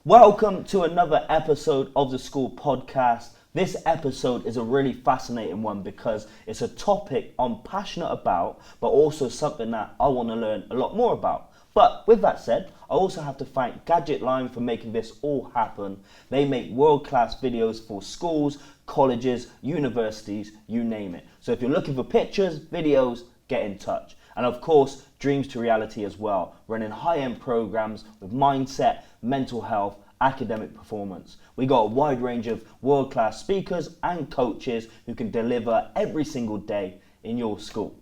Welcome to another episode of the School Podcast. This episode is a really fascinating one because it's a topic I'm passionate about, but also something that I want to learn a lot more about. But with that said, I also have to thank Gadget for making this all happen. They make world-class videos for schools, colleges, universities, you name it. So if you're looking for pictures, videos, get in touch. And of course, Dreams to Reality as well, running high-end programs with mindset, mental health, academic performance. We got a wide range of world-class speakers and coaches who can deliver every single day in your school.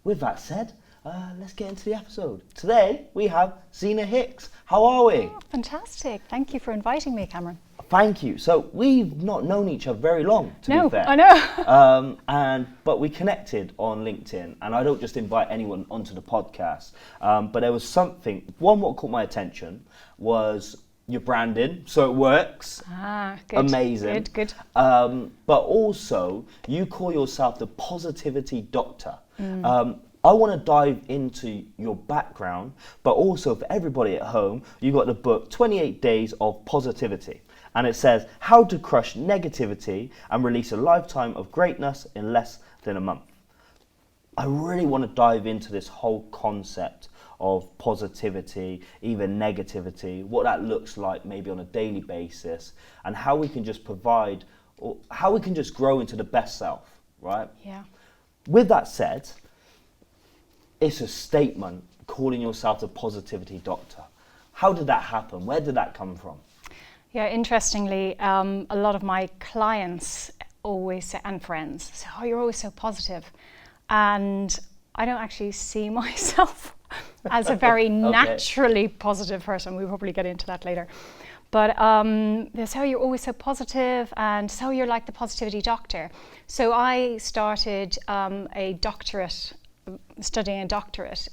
With that said, let's get into the episode. Today, we have Zeena Hicks. How are we? Oh, fantastic. Thank you for inviting me, Cameron. Thank you. So we've not known each other very long, to be fair. I know. But we connected on LinkedIn, and I don't just invite anyone onto the podcast. But there was something. What caught my attention was your branding. So it works. Good. Amazing. Good. But also, you call yourself the positivity doctor. I want to dive into your background, but also for everybody at home, you got the book 28 Days of Positivity. And it says how to crush negativity and release a lifetime of greatness in less than a month. I really want to dive into this whole concept of positivity, even negativity, what that looks like maybe on a daily basis, and how we can just provide, or how we can just grow into the best self, right? Yeah. With that said, it's a statement calling yourself the positivity doctor. How did that happen? Where did that come from? Yeah, interestingly, a lot of my clients always say, and friends say, oh, you're always so positive. And I don't actually see myself as a very naturally positive person. We'll probably get into that later. But they say, oh, you're always so positive, and so you're like the positivity doctor. So I started studying a doctorate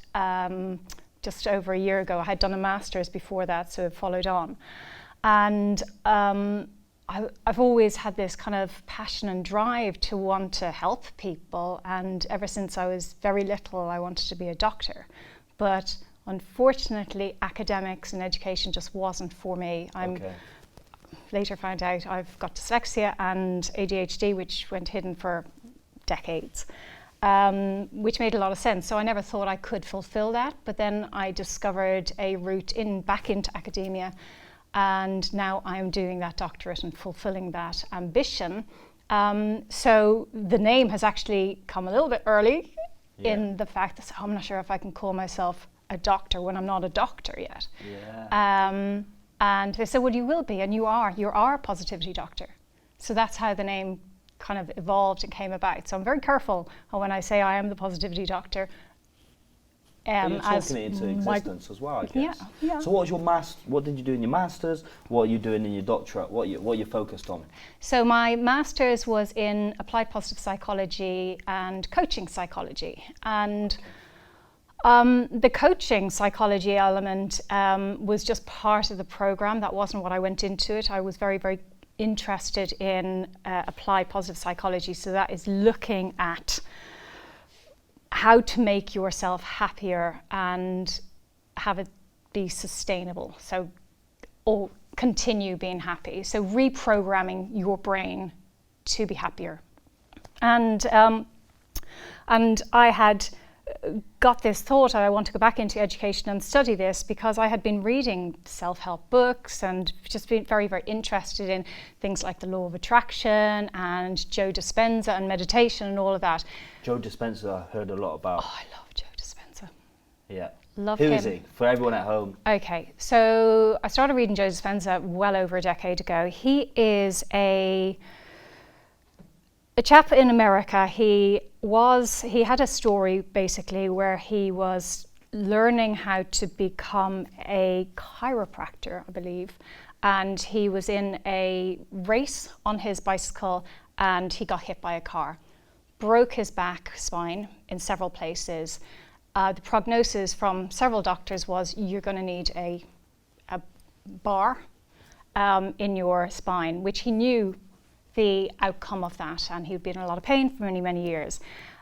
just over a year ago. I had done a master's before that, so it followed on. And I've always had this kind of passion and drive to want to help people. And ever since I was very little, I wanted to be a doctor. But unfortunately, academics and education just wasn't for me. Later found out I've got dyslexia and ADHD, which went hidden for decades, which made a lot of sense. So I never thought I could fulfill that. But then I discovered a route back into academia. And now I'm doing that doctorate and fulfilling that ambition. So the name has actually come a little bit early in the fact that I'm not sure if I can call myself a doctor when I'm not a doctor yet. Yeah. And they said, well, you will be, and you are a positivity doctor. So that's how the name kind of evolved and came about. So I'm very careful when I say I am the positivity doctor. You're talking it into existence as well, I guess. Yeah. So what did you do in your masters? What are you doing in your doctorate? What you focused on? So my masters was in applied positive psychology and coaching psychology. And the coaching psychology element was just part of the program. That wasn't what I went into it. I was very, very interested in applied positive psychology. So that is looking at how to make yourself happier and have it be sustainable. So, or continue being happy. So reprogramming your brain to be happier. And I had got this thought I want to go back into education and study this because I had been reading self-help books and just been very, very interested in things like the law of attraction and Joe Dispenza and meditation and all of that. Joe Dispenza, I heard a lot about. Oh, I love Joe Dispenza. Yeah. Love him. Who is he? For everyone at home. Okay, so I started reading Joe Dispenza well over a decade ago. He is a chap in America. He had a story basically where he was learning how to become a chiropractor, I believe, and he was in a race on his bicycle and he got hit by a car, broke his back spine in several places. The prognosis from several doctors was you're going to need a bar in your spine, which he knew the outcome of that, and he'd been in a lot of pain for many, many years.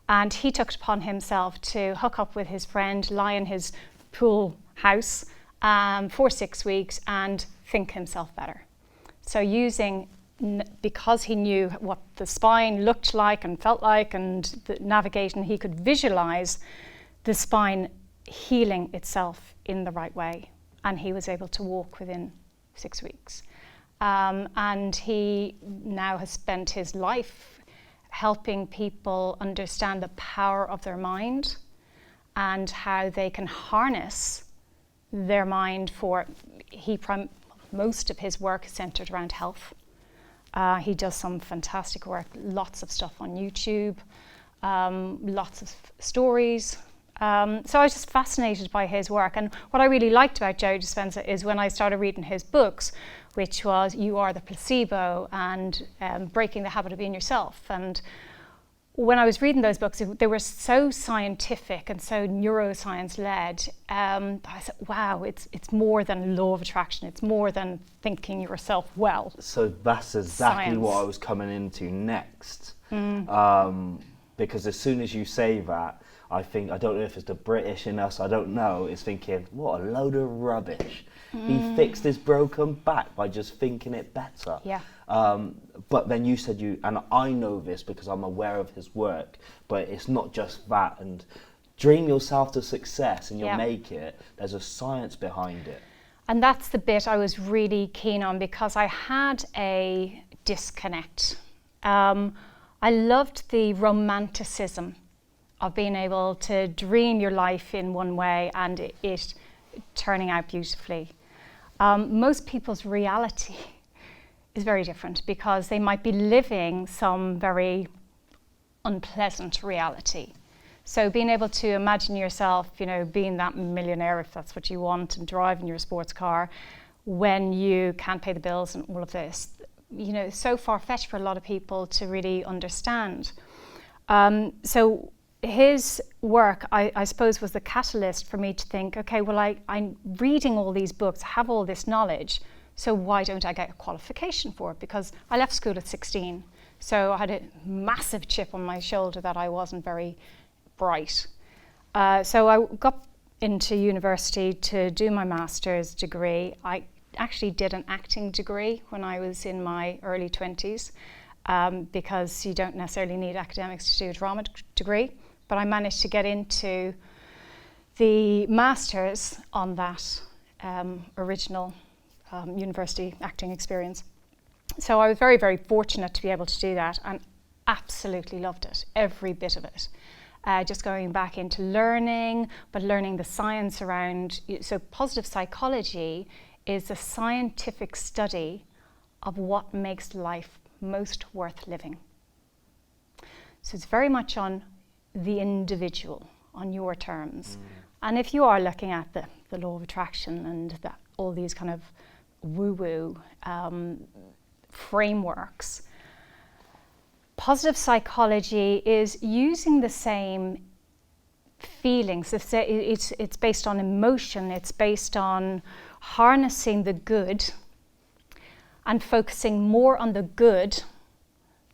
And he took it upon himself to hook up with his friend, lie in his pool house for 6 weeks and think himself better. So because he knew what the spine looked like and felt like and the navigation, he could visualize the spine healing itself in the right way. And he was able to walk within 6 weeks. And he now has spent his life helping people understand the power of their mind and how they can harness their mind for, most of his work is centered around health. He does some fantastic work, lots of stuff on YouTube, lots of stories. So I was just fascinated by his work. And what I really liked about Joe Dispenza is when I started reading his books, which was You Are the Placebo and Breaking the Habit of Being Yourself. And when I was reading those books, they were so scientific and so neuroscience led. I said, wow, it's more than law of attraction. It's more than thinking yourself well. So that's exactly Science. what I was coming into next. Because as soon as you say that, I think, I don't know if it's the British in us, I don't know, is thinking, what a load of rubbish. He fixed his broken back by just thinking it better. Yeah. But then you said and I know this because I'm aware of his work, but it's not just that. And dream yourself to success and you'll make it. There's a science behind it. And that's the bit I was really keen on because I had a disconnect. I loved the romanticism of being able to dream your life in one way and it turning out beautifully. Most people's reality is very different because they might be living some very unpleasant reality. So being able to imagine yourself, being that millionaire, if that's what you want, and driving your sports car when you can't pay the bills and all of this, so far-fetched for a lot of people to really understand. So his work, I suppose, was the catalyst for me to think, okay, well, I'm reading all these books, have all this knowledge, so why don't I get a qualification for it? Because I left school at 16, so I had a massive chip on my shoulder that I wasn't very bright. So I got into university to do my master's degree. I actually did an acting degree when I was in my early 20s, because you don't necessarily need academics to do a drama degree. But I managed to get into the master's on that original university acting experience. So I was very, very fortunate to be able to do that and absolutely loved it, every bit of it. Just going back into learning, but learning the science around, so positive psychology is a scientific study of what makes life most worth living. So it's very much on the individual, on your terms. And if you are looking at the law of attraction and all these kind of woo-woo frameworks, positive psychology is using the same feelings. It's based on emotion, it's based on harnessing the good and focusing more on the good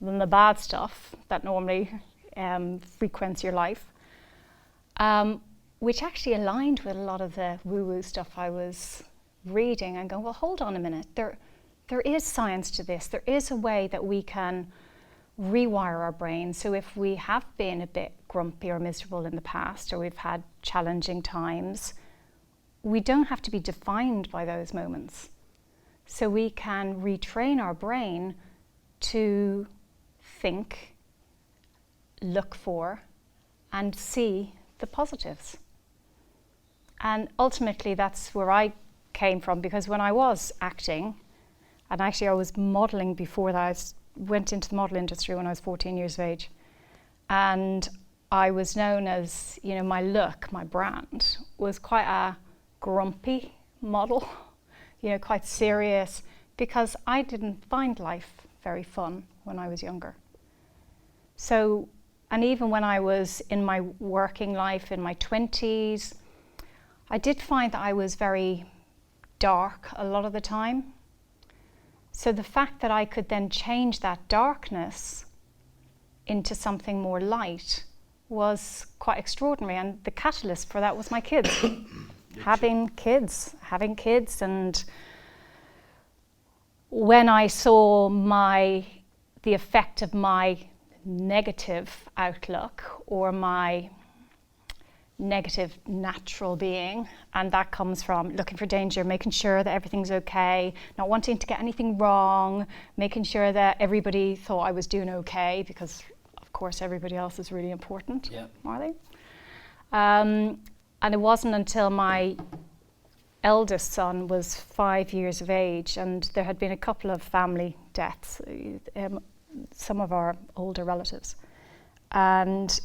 than the bad stuff that normally frequents your life, which actually aligned with a lot of the woo-woo stuff I was reading and going, well, hold on a minute, there is science to this. There is a way that we can rewire our brain. So if we have been a bit grumpy or miserable in the past, or we've had challenging times, we don't have to be defined by those moments. So we can retrain our brain to think, look for, and see the positives. And ultimately that's where I came from, because when I was acting, and actually I was modelling before that, I went into the model industry when I was 14 years of age, and I was known as, my look, my brand was quite a grumpy model, quite serious, because I didn't find life very fun when I was younger. So, and even when I was in my working life in my 20s, I did find that I was very dark a lot of the time. So the fact that I could then change that darkness into something more light was quite extraordinary, and the catalyst for that was my kids. having kids. And when I saw the effect of my negative outlook or my negative natural being, and that comes from looking for danger, making sure that everything's okay, not wanting to get anything wrong, making sure that everybody thought I was doing okay, because of course everybody else is really important, are they? And it wasn't until my eldest son was 5 years of age, and there had been a couple of family deaths, some of our older relatives, and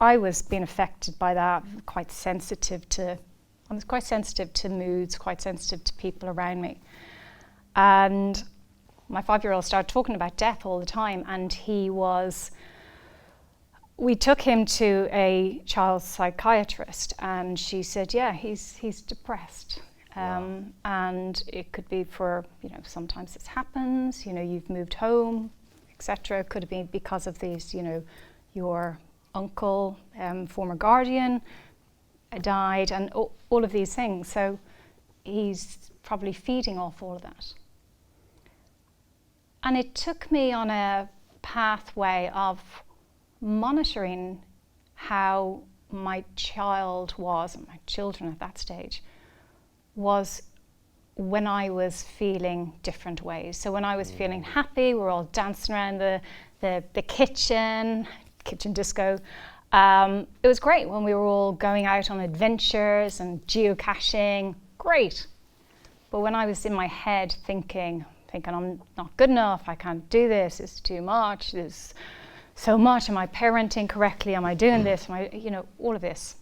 I was being affected by that, I was quite sensitive to moods, quite sensitive to people around me. And my 5-year-old started talking about death all the time, and we took him to a child psychiatrist, and she said, yeah, he's depressed. Wow. And it could be for, sometimes this happens, you've moved home, etc. It could have been because of these, your uncle, former guardian, died, and all of these things. So he's probably feeding off all of that. And it took me on a pathway of monitoring how my child was, and my children at that stage, was when I was feeling different ways. So when I was feeling happy, we're all dancing around the kitchen disco. It was great when we were all going out on adventures and geocaching, great. But when I was in my head thinking I'm not good enough, I can't do this, it's too much, there's so much, am I parenting correctly, am I doing this, am I, all of this.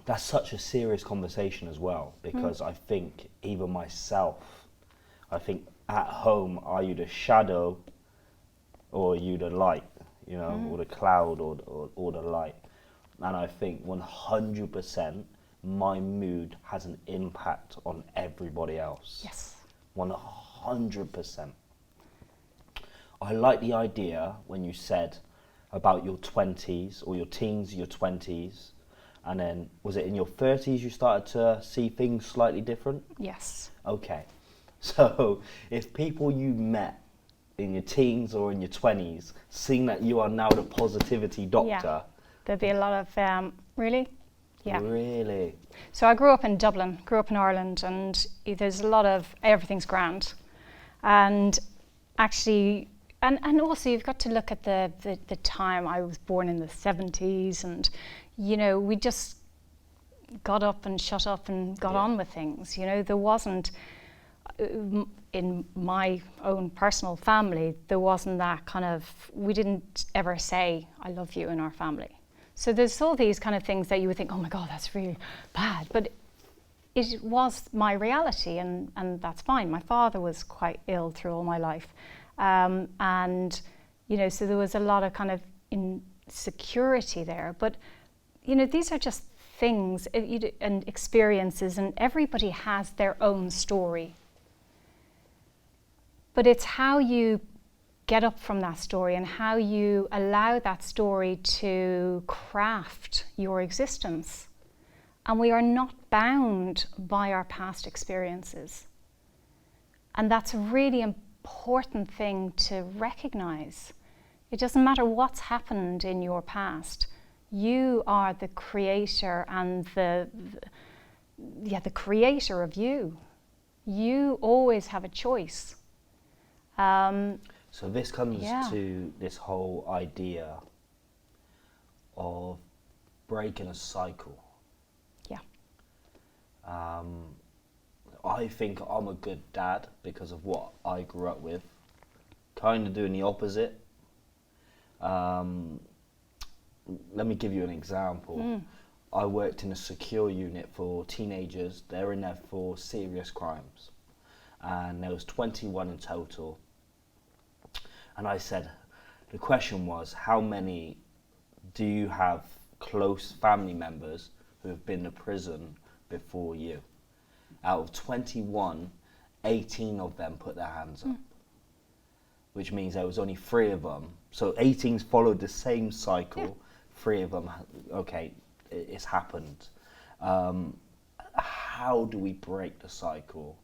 That's such a serious conversation as well, because I think even myself, I think at home, are you the shadow or are you the light, or the cloud or the light? And I think 100% my mood has an impact on everybody else. Yes. 100%. I like the idea when you said about your 20s or your teens, your 20s, and then was it in your 30s you started to see things slightly different? Yes. Okay. So if people you met in your teens or in your 20s, seeing that you are now the positivity doctor. There'd be a lot of, really? Yeah. Really? So I grew up in Dublin, grew up in Ireland, and there's a lot of, everything's grand. And actually, and also you've got to look at the time. I was born in the 70s, and, we just got up and shut up and got on with things. There wasn't, in my own personal family, there wasn't that kind of, we didn't ever say, I love you in our family. So there's all these kind of things that you would think, oh my God, that's really bad. But it was my reality, and that's fine. My father was quite ill through all my life. And, so there was a lot of kind of insecurity there. But, these are just things and experiences, and everybody has their own story. But it's how you get up from that story and how you allow that story to craft your existence. And we are not bound by our past experiences. And that's a really important thing to recognize. It doesn't matter what's happened in your past. You are the creator and the creator of you. You always have a choice. So this comes to this whole idea of breaking a cycle. Yeah. I think I'm a good dad because of what I grew up with. Kind of doing the opposite. Let me give you an example. I worked in a secure unit for teenagers. They're in there for serious crimes. And there was 21 in total. And I said, the question was, how many do you have close family members who have been to prison before you? Out of 21, 18 of them put their hands up, which means there was only 3 of them. So 18's followed the same cycle. 3 of them, okay, it's happened. how do we break the cycle?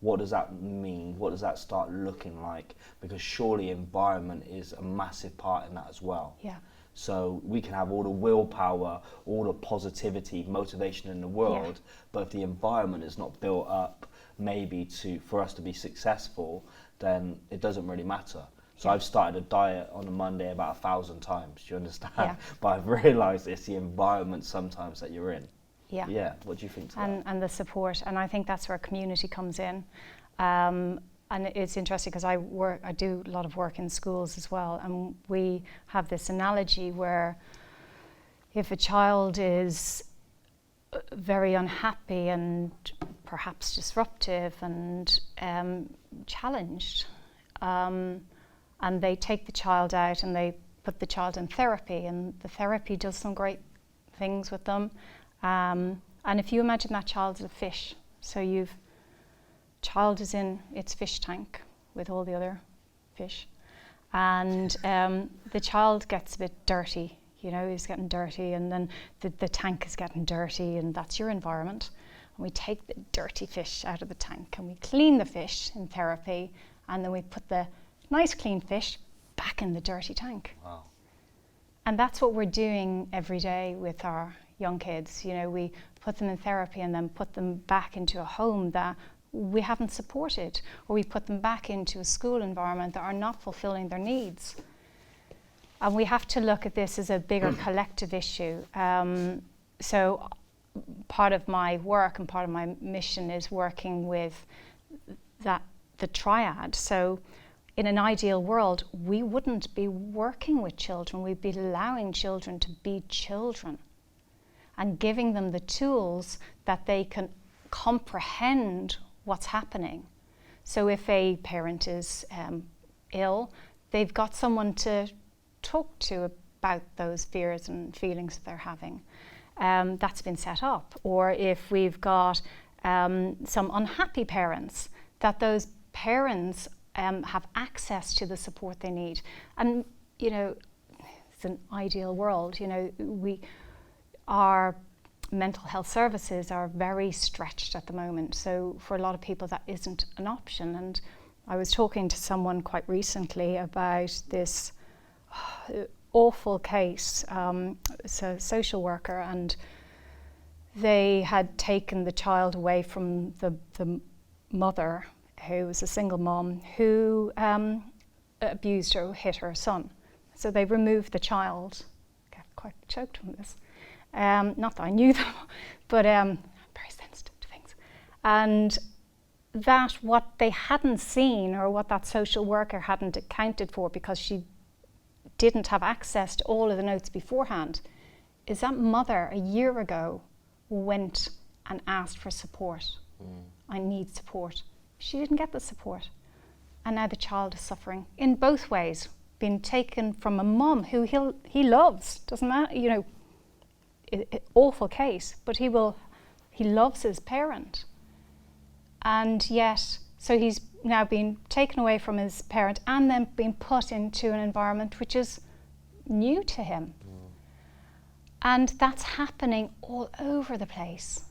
What does that mean? What does that start looking like? Because surely environment is a massive part in that as well. Yeah. So we can have all the willpower, all the positivity, motivation in the world, but if the environment is not built up maybe for us to be successful, then it doesn't really matter. So I've started a diet on a Monday about 1,000 times, do you understand? Yeah. But I've realised it's the environment sometimes that you're in. Yeah. Yeah, what do you think to that? And the support, and I think that's where community comes in. And it's interesting because I do a lot of work in schools as well, and we have this analogy where if a child is very unhappy and perhaps disruptive and challenged, and they take the child out and they put the child in therapy, and the therapy does some great things with them. And if you imagine that child as a fish, so child is in its fish tank with all the other fish, and the child gets a bit dirty, he's getting dirty, and then the tank is getting dirty, and that's your environment. And we take the dirty fish out of the tank and we clean the fish in therapy, and then we put the nice clean fish back in the dirty tank. Wow. And that's what we're doing every day with our young kids. We put them in therapy and then put them back into a home that we haven't supported, or we put them back into a school environment that are not fulfilling their needs. And we have to look at this as a bigger collective issue. So part of my work and part of my mission is working with the triad. So in an ideal world, we wouldn't be working with children, we'd be allowing children to be children and giving them the tools that they can comprehend what's happening. So if a parent is ill, they've got someone to talk to about those fears and feelings that they're having. That's been set up. Or if we've got some unhappy parents, that those parents have access to the support they need. And, it's an ideal world. Our mental health services are very stretched at the moment. So for a lot of people, that isn't an option. And I was talking to someone quite recently about this awful case. It's a social worker, and they had taken the child away from the mother, who was a single mom, who abused or hit her son. So they removed the child. I get quite choked from this. Not that I knew them, but I'm very sensitive to things. And that what they hadn't seen, or what that social worker hadn't accounted for because she didn't have access to all of the notes beforehand, is that mother a year ago went and asked for support. I need support. She didn't get the support. And now the child is suffering in both ways, being taken from a mum who he loves, doesn't matter, awful case, but he loves his parent. And yet, so he's now been taken away from his parent and then being put into an environment which is new to him. And that's happening all over the place.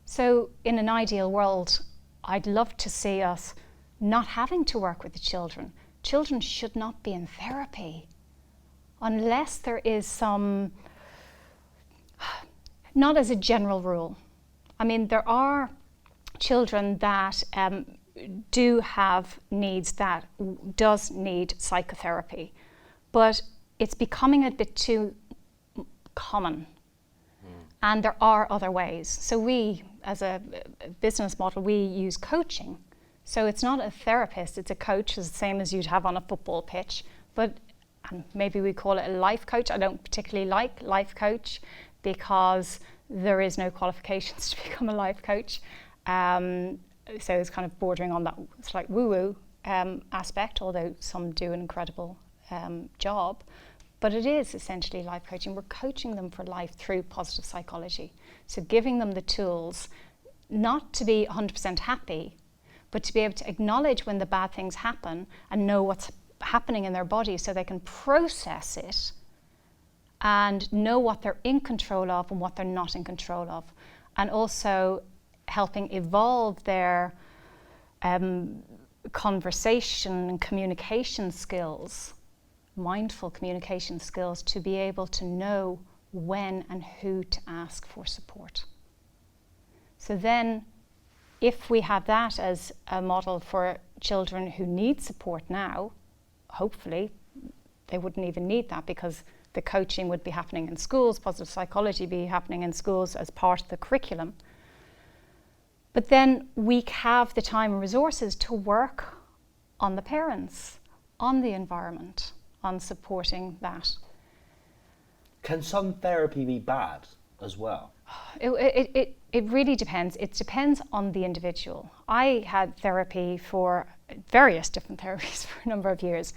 So in an ideal world, I'd love to see us not having to work with the children. Children should not be in therapy unless there is some, not as a general rule. I mean, there are children that do have needs that does need psychotherapy, but it's becoming a bit too common. And there are other ways. So we, as a business model, we use coaching. So it's not a therapist, it's a coach, it's the same as you'd have on a football pitch, but and maybe we call it a life coach. I don't particularly like life coach because there is no qualifications to become a life coach. So it's kind of bordering on that slight woo-woo aspect, although some do an incredible job. But it is essentially life coaching. We're coaching them for life through positive psychology. So giving them the tools not to be 100% happy, but to be able to acknowledge when the bad things happen and know what's happening in their body so they can process it and know what they're in control of and what they're not in control of. And also helping evolve their conversation and communication skills, mindful communication skills, to be able to know when and who to ask for support. So then, if we have that as a model for children who need support now, hopefully they wouldn't even need that, because the coaching would be happening in schools, positive psychology be happening in schools as part of the curriculum. But then we have the time and resources to work on the parents, on the environment, on supporting that. Can some therapy be bad as well? It really depends. It depends on the individual. I had therapy for various different therapies for a number of years.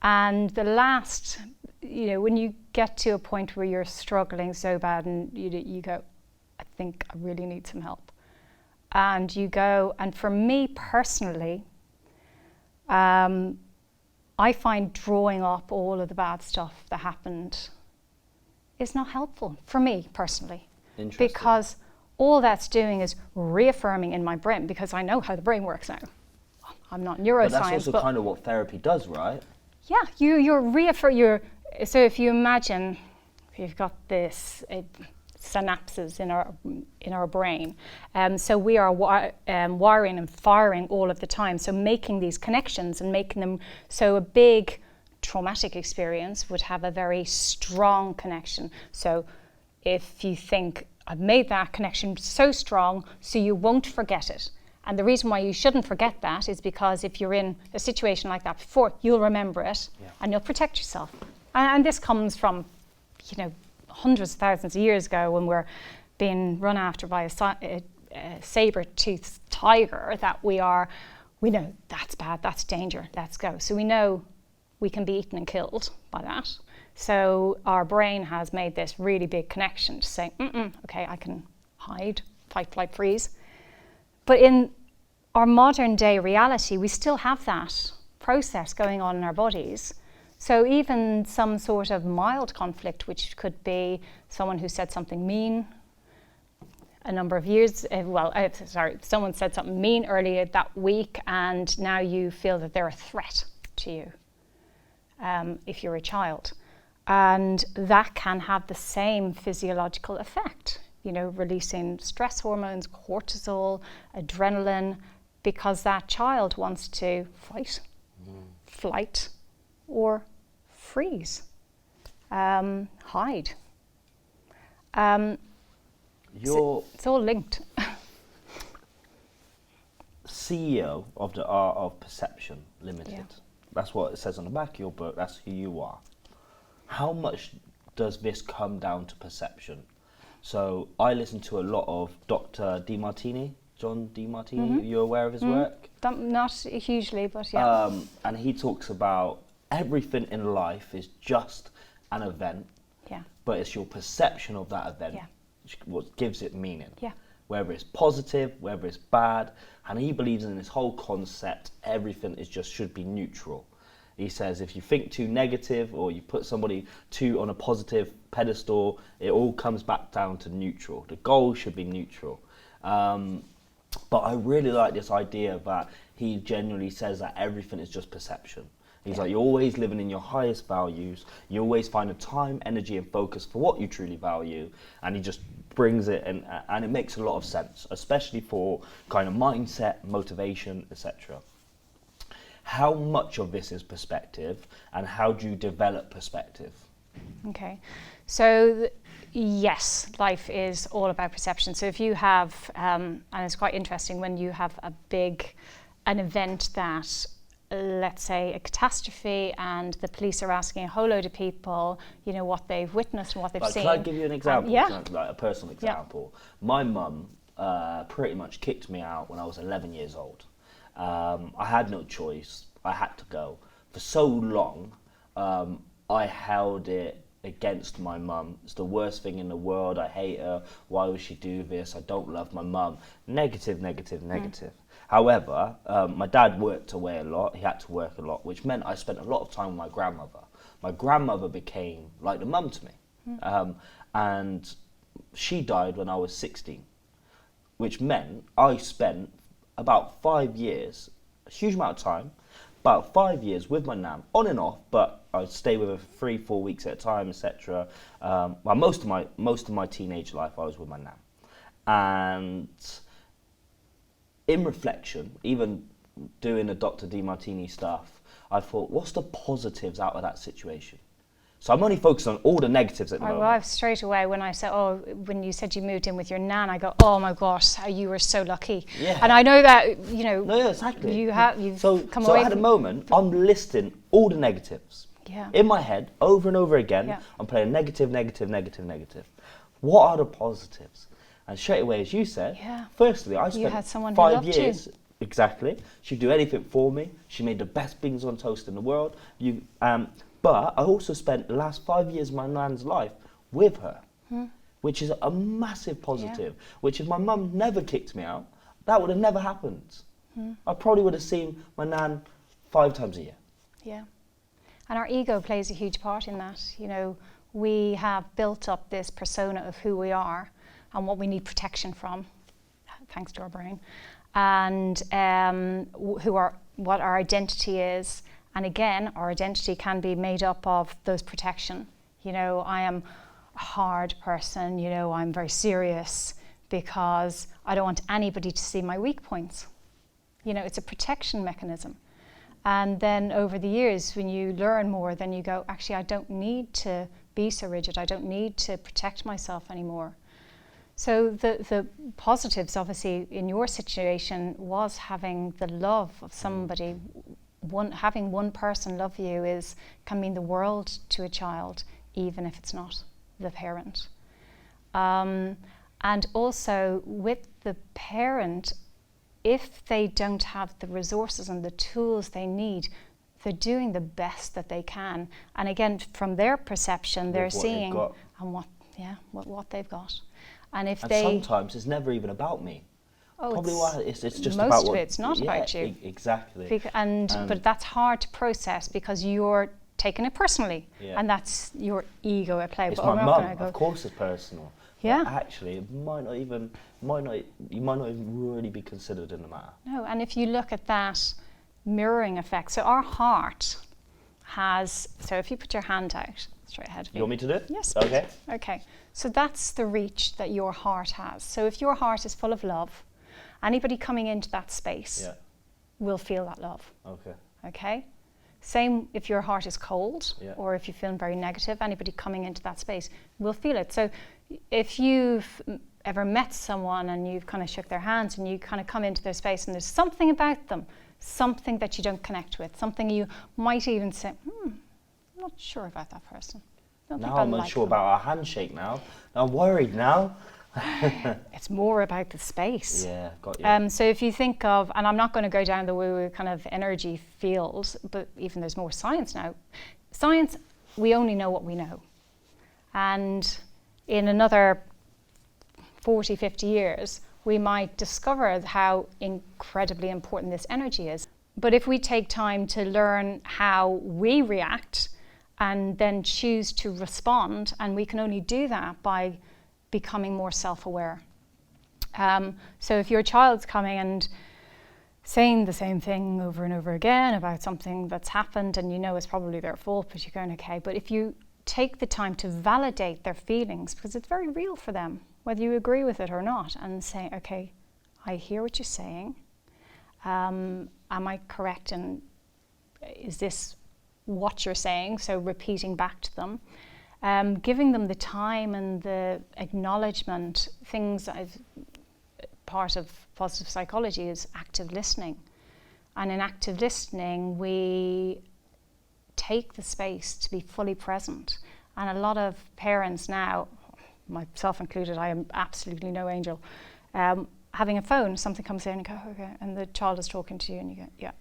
And the last, when you get to a point where you're struggling so bad and you go, I think I really need some help. And you go, and for me personally, I find drawing up all of the bad stuff that happened is not helpful for me personally. Interesting. Because all that's doing is reaffirming in my brain, because I know how the brain works now. I'm not neuroscience. But that's also kind of what therapy does, right? Yeah, so if you imagine you've got this synapses in our brain, so we are wiring and firing all of the time, so making these connections and making them, so a big traumatic experience would have a very strong connection. So if you think, I've made that connection so strong so you won't forget it. And the reason why you shouldn't forget that is because if you're in a situation like that before, you'll remember it, and you'll protect yourself. And this comes from, hundreds of thousands of years ago, when we're being run after by a saber-toothed tiger, that we know that's bad, that's danger, let's go. So we know we can be eaten and killed by that. So our brain has made this really big connection to say, okay, I can hide, fight, flight, freeze. But in our modern day reality, we still have that process going on in our bodies. So even some sort of mild conflict, which could be someone who said something mean a number of years, someone said something mean earlier that week, and now you feel that they're a threat to you, if you're a child. And that can have the same physiological effect, releasing stress hormones, cortisol, adrenaline, because that child wants to fight, flight, or freeze, hide. It's all linked. CEO of the Art of Perception Limited. Yeah. That's what it says on the back of your book. That's who you are. How much does this come down to perception? So I listen to a lot of Dr. John DeMartini. Are you aware of his work? Not hugely, but yeah. And he talks about everything in life is just an event, but it's your perception of that event what gives it meaning. Yeah. Whether it's positive, whether it's bad, and he believes in this whole concept, everything should be neutral. He says if you think too negative or you put somebody too on a positive pedestal, it all comes back down to neutral. The goal should be neutral. But I really like this idea that he genuinely says that everything is just perception. He's like, you're always living in your highest values. You always find the time, energy, and focus for what you truly value. And he just brings it in, and it makes a lot of sense, especially for kind of mindset, motivation, etc. How much of this is perspective, and how do you develop perspective? Okay, so yes, life is all about perception. So if you have, and it's quite interesting when you have an event that, let's say a catastrophe, and the police are asking a whole load of people, what they've witnessed and what they've seen. Can I give you an example? Like a personal example. Yeah. My mum pretty much kicked me out when I was 11 years old. I had no choice. I had to go. For so long, I held it against my mum. It's the worst thing in the world. I hate her. Why would she do this? I don't love my mum. Negative, negative, negative. However, my dad worked away a lot. He had to work a lot, which meant I spent a lot of time with my grandmother. My grandmother became like the mum to me. And she died when I was 16. which meant I spent about 5 years, a huge amount of time, about 5 years with my nan, on and off, but I'd stay with her for 3-4 weeks at a time, etc. Well, most of my teenage life, I was with my nan. And in reflection, even doing the Dr. DeMartini stuff, I thought, what's the positives out of that situation? So I'm only focused on all the negatives at the moment. Well, straight away when I said, when you said you moved in with your nan, I go, oh my gosh, you were so lucky. Yeah. And I know that, you know, no, yeah, exactly. you've come so away at the moment, I'm listing all the negatives. Yeah. In my head, over and over again, Yeah. I'm playing negative, negative, negative, negative. What are the positives? And straight away, as you said, Yeah. firstly, I You spent had someone who 5 loved years. Exactly. She'd do anything for me. She made the best beans on toast in the world. But I also spent the last 5 years of my nan's life with her, which is a massive positive, which if my mum never kicked me out, that would have never happened. I probably would have seen my nan 5 times a year. Yeah. And our ego plays a huge part in that. You know, we have built up this persona of who we are and what we need protection from, thanks to our brain, and what our identity is. And again, our identity can be made up of those protection. You know, I am a hard person, you know, I'm very serious because I don't want anybody to see my weak points. You know, it's a protection mechanism. And then over the years, when you learn more, then you go, actually, I don't need to be so rigid. I don't need to protect myself anymore. So the positives, obviously, in your situation was having the love of somebody. Having one person love you can mean the world to a child, even if it's not the parent. And also with the parent, if they don't have the resources and the tools they need, they're doing the best that they can. And again, from their perception, they're seeing and what they've got. And sometimes it's never even about me. Probably why it's just about most of it's not about you. Exactly. But that's hard to process because you're taking it personally, and that's your ego at play. It's but my mum. Of course, it's personal. Yeah. But actually, you might not even really be considered in the matter. No, and if you look at that mirroring effect, so our heart has. So if you put your hand out straight ahead of you. You want me to do it? Yes. Okay. Okay. So that's the reach that your heart has. So if your heart is full of love, anybody coming into that space will feel that love. Okay. Okay? Same if your heart is cold or if you're feeling very negative, anybody coming into that space will feel it. So if you've ever met someone and you've kind of shook their hands and you kind of come into their space and there's something about them, something that you don't connect with, something you might even say, I'm not sure about that person. Now I'm unsure about our handshake now. I'm worried now. It's more about the space. Yeah, got you. So if you think of, and I'm not going to go down the woo-woo kind of energy field, but even there's more science now. Science, we only know what we know. And in another 40, 50 years, we might discover how incredibly important this energy is. But if we take time to learn how we react and then choose to respond, and we can only do that by becoming more self-aware. So if your child's coming and saying the same thing over and over again about something that's happened and you know it's probably their fault, but you're going, okay, but if you take the time to validate their feelings, because it's very real for them, whether you agree with it or not, and say, okay, I hear what you're saying. Am I correct? And is this what you're saying? So repeating back to them. Giving them the time and the acknowledgement, things that part of positive psychology is active listening. And in active listening, we take the space to be fully present. And a lot of parents now, myself included, I am absolutely no angel, having a phone, something comes in and go, okay, and the child is talking to you and you go, yeah.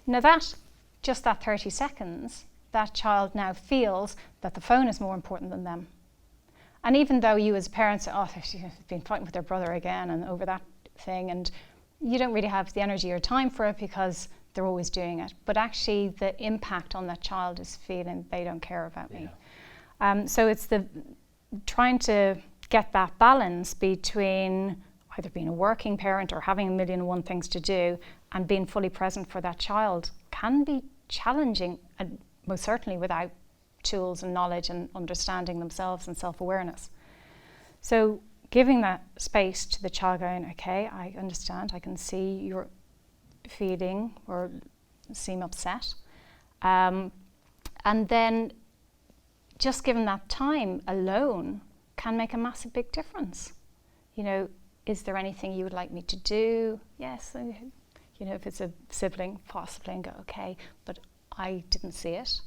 Now that 30 seconds, that child now feels that the phone is more important than them. And even though you as parents say, they've been fighting with their brother again and over that thing, and you don't really have the energy or time for it because they're always doing it. But actually the impact on that child is feeling they don't care about me. So it's the trying to get that balance between either being a working parent or having a million and one things to do and being fully present for that child can be challenging, and most certainly without tools and knowledge and understanding themselves and self-awareness. So giving that space to the child, going, okay, I understand, I can see you're feeling or seem upset. And then just given that time alone can make a massive big difference. You know, is there anything you would like me to do? Yes. You know, if it's a sibling, possibly, and go, okay, but I didn't see it.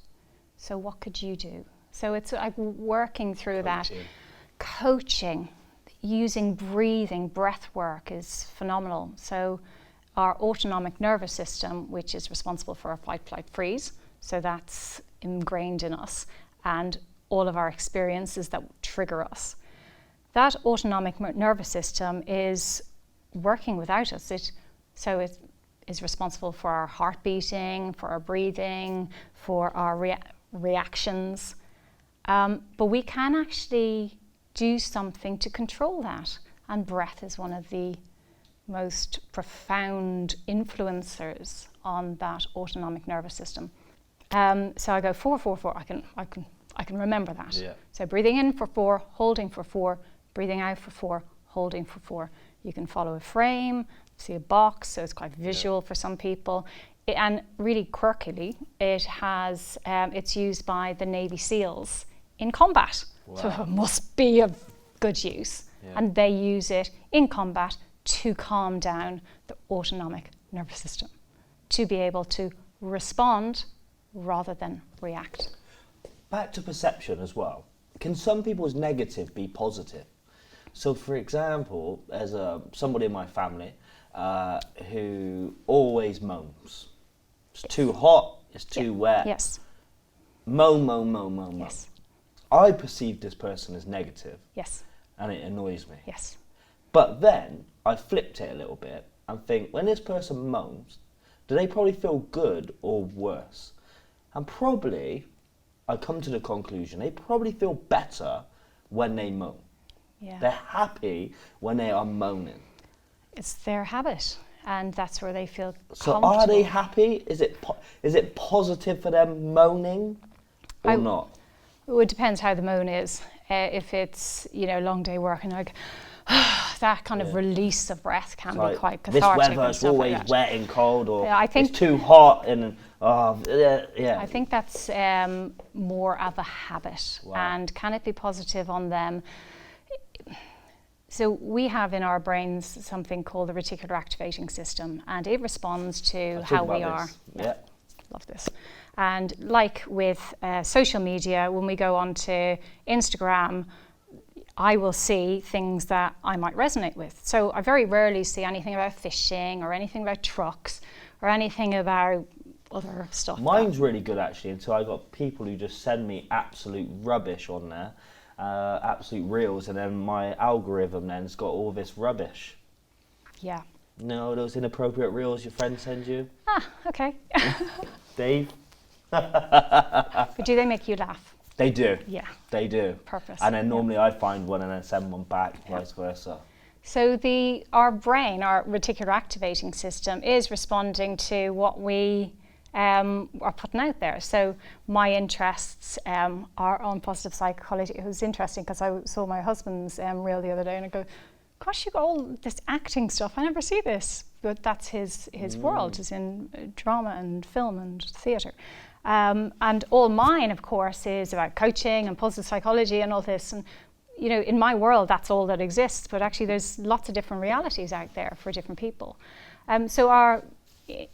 So what could you do? So it's like working through that. Coaching, using breathing, breath work is phenomenal. So our autonomic nervous system, which is responsible for our fight, flight, freeze, so that's ingrained in us, and all of our experiences that trigger us. That autonomic nervous system is working without us. It is responsible for our heart beating, for our breathing, for our reactions. But we can actually do something to control that. And breath is one of the most profound influencers on that autonomic nervous system. So I go 4, 4, 4. I can remember that. Yeah. So breathing in for 4, holding for 4, breathing out for 4, holding for 4. You can follow a frame, see a box, so it's quite visual for some people. And really quirkily, it's used by the Navy SEALs in combat. Wow. So it must be of good use. Yeah. And they use it in combat to calm down the autonomic nervous system, to be able to respond rather than react. Back to perception as well. Can some people's negative be positive? So, for example, there's somebody in my family who always moans. It's too hot, it's too wet. Yes. Moan. Yes. I perceive this person as negative. Yes. And it annoys me. Yes. But then I flipped it a little bit and think, when this person moans, do they probably feel good or worse? And probably, I come to the conclusion, they probably feel better when they moan. Yeah. They're happy when they are moaning. It's their habit, and that's where they feel So comfortable. are they happy? Is it positive for them moaning or not? It depends how the moan is. If it's, long day work and like that kind of release of breath can be quite cathartic. This weather's always wet and cold, or I think it's too hot and yeah. I think that's more of a habit. Wow. And can it be positive on them? So we have in our brains something called the reticular activating system, and it responds to how we are. Yeah. Love this. And like with social media, when we go onto Instagram, I will see things that I might resonate with. So I very rarely see anything about fishing or anything about trucks or anything about other stuff. Mine's really good actually, until I got people who just send me absolute rubbish on there, absolute reels, and then my algorithm then's got all this rubbish. Yeah. No, those inappropriate reels your friend sends you. Ah, okay. Dave. But do they make you laugh? They do. Yeah. They do. Purpose. And then normally I find one and then send one back, vice versa. So our brain, our reticular activating system, is responding to what we are putting out there. So my interests are on positive psychology. It was interesting because I saw my husband's reel the other day and I go, gosh, you got all this acting stuff. I never see this. But that's his world, is in drama and film and theatre. And all mine, of course, is about coaching and positive psychology and all this. And, in my world, that's all that exists. But actually, there's lots of different realities out there for different people. So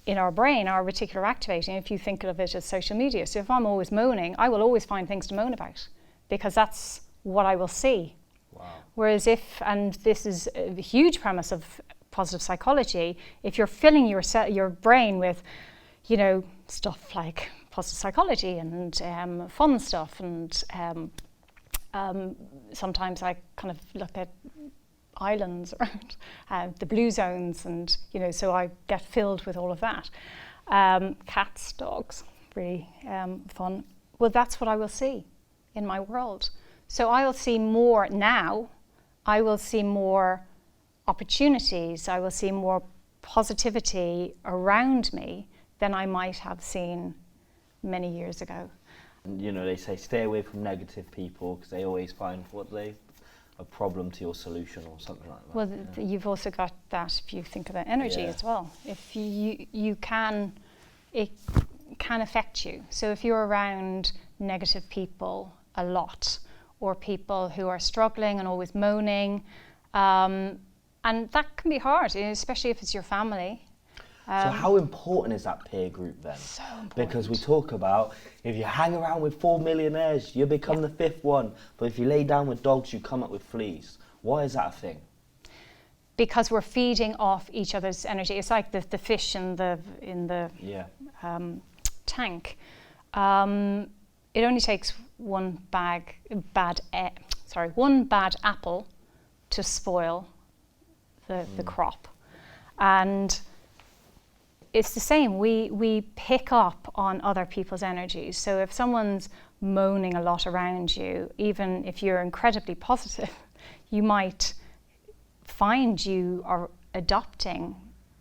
in our brain, our reticular activating, if you think of it as social media. So if I'm always moaning, I will always find things to moan about because that's what I will see. Wow. Whereas and this is a huge premise of positive psychology, if you're filling your brain with, stuff like positive psychology and fun stuff, and sometimes I kind of look at islands around the blue zones, and so I get filled with all of that. Cats, dogs, really fun. Well, that's what I will see in my world. So I'll see more now I will see more opportunities, I will see more positivity around me than I might have seen many years ago. You know, they say stay away from negative people because they always find a problem to your solution or something like that. Well, you've also got that if you think about energy as well. If it can affect you. So if you're around negative people a lot, or people who are struggling and always moaning, and that can be hard, especially if it's your family. So how important is that peer group then? So important. Because we talk about if you hang around with 4 millionaires, you become the fifth one. But if you lay down with dogs, you come up with fleas. Why is that a thing? Because we're feeding off each other's energy. It's like the fish in the tank. It only takes one bad apple to spoil the crop, and it's the same. We pick up on other people's energies. So if someone's moaning a lot around you, even if you're incredibly positive, you might find you are adopting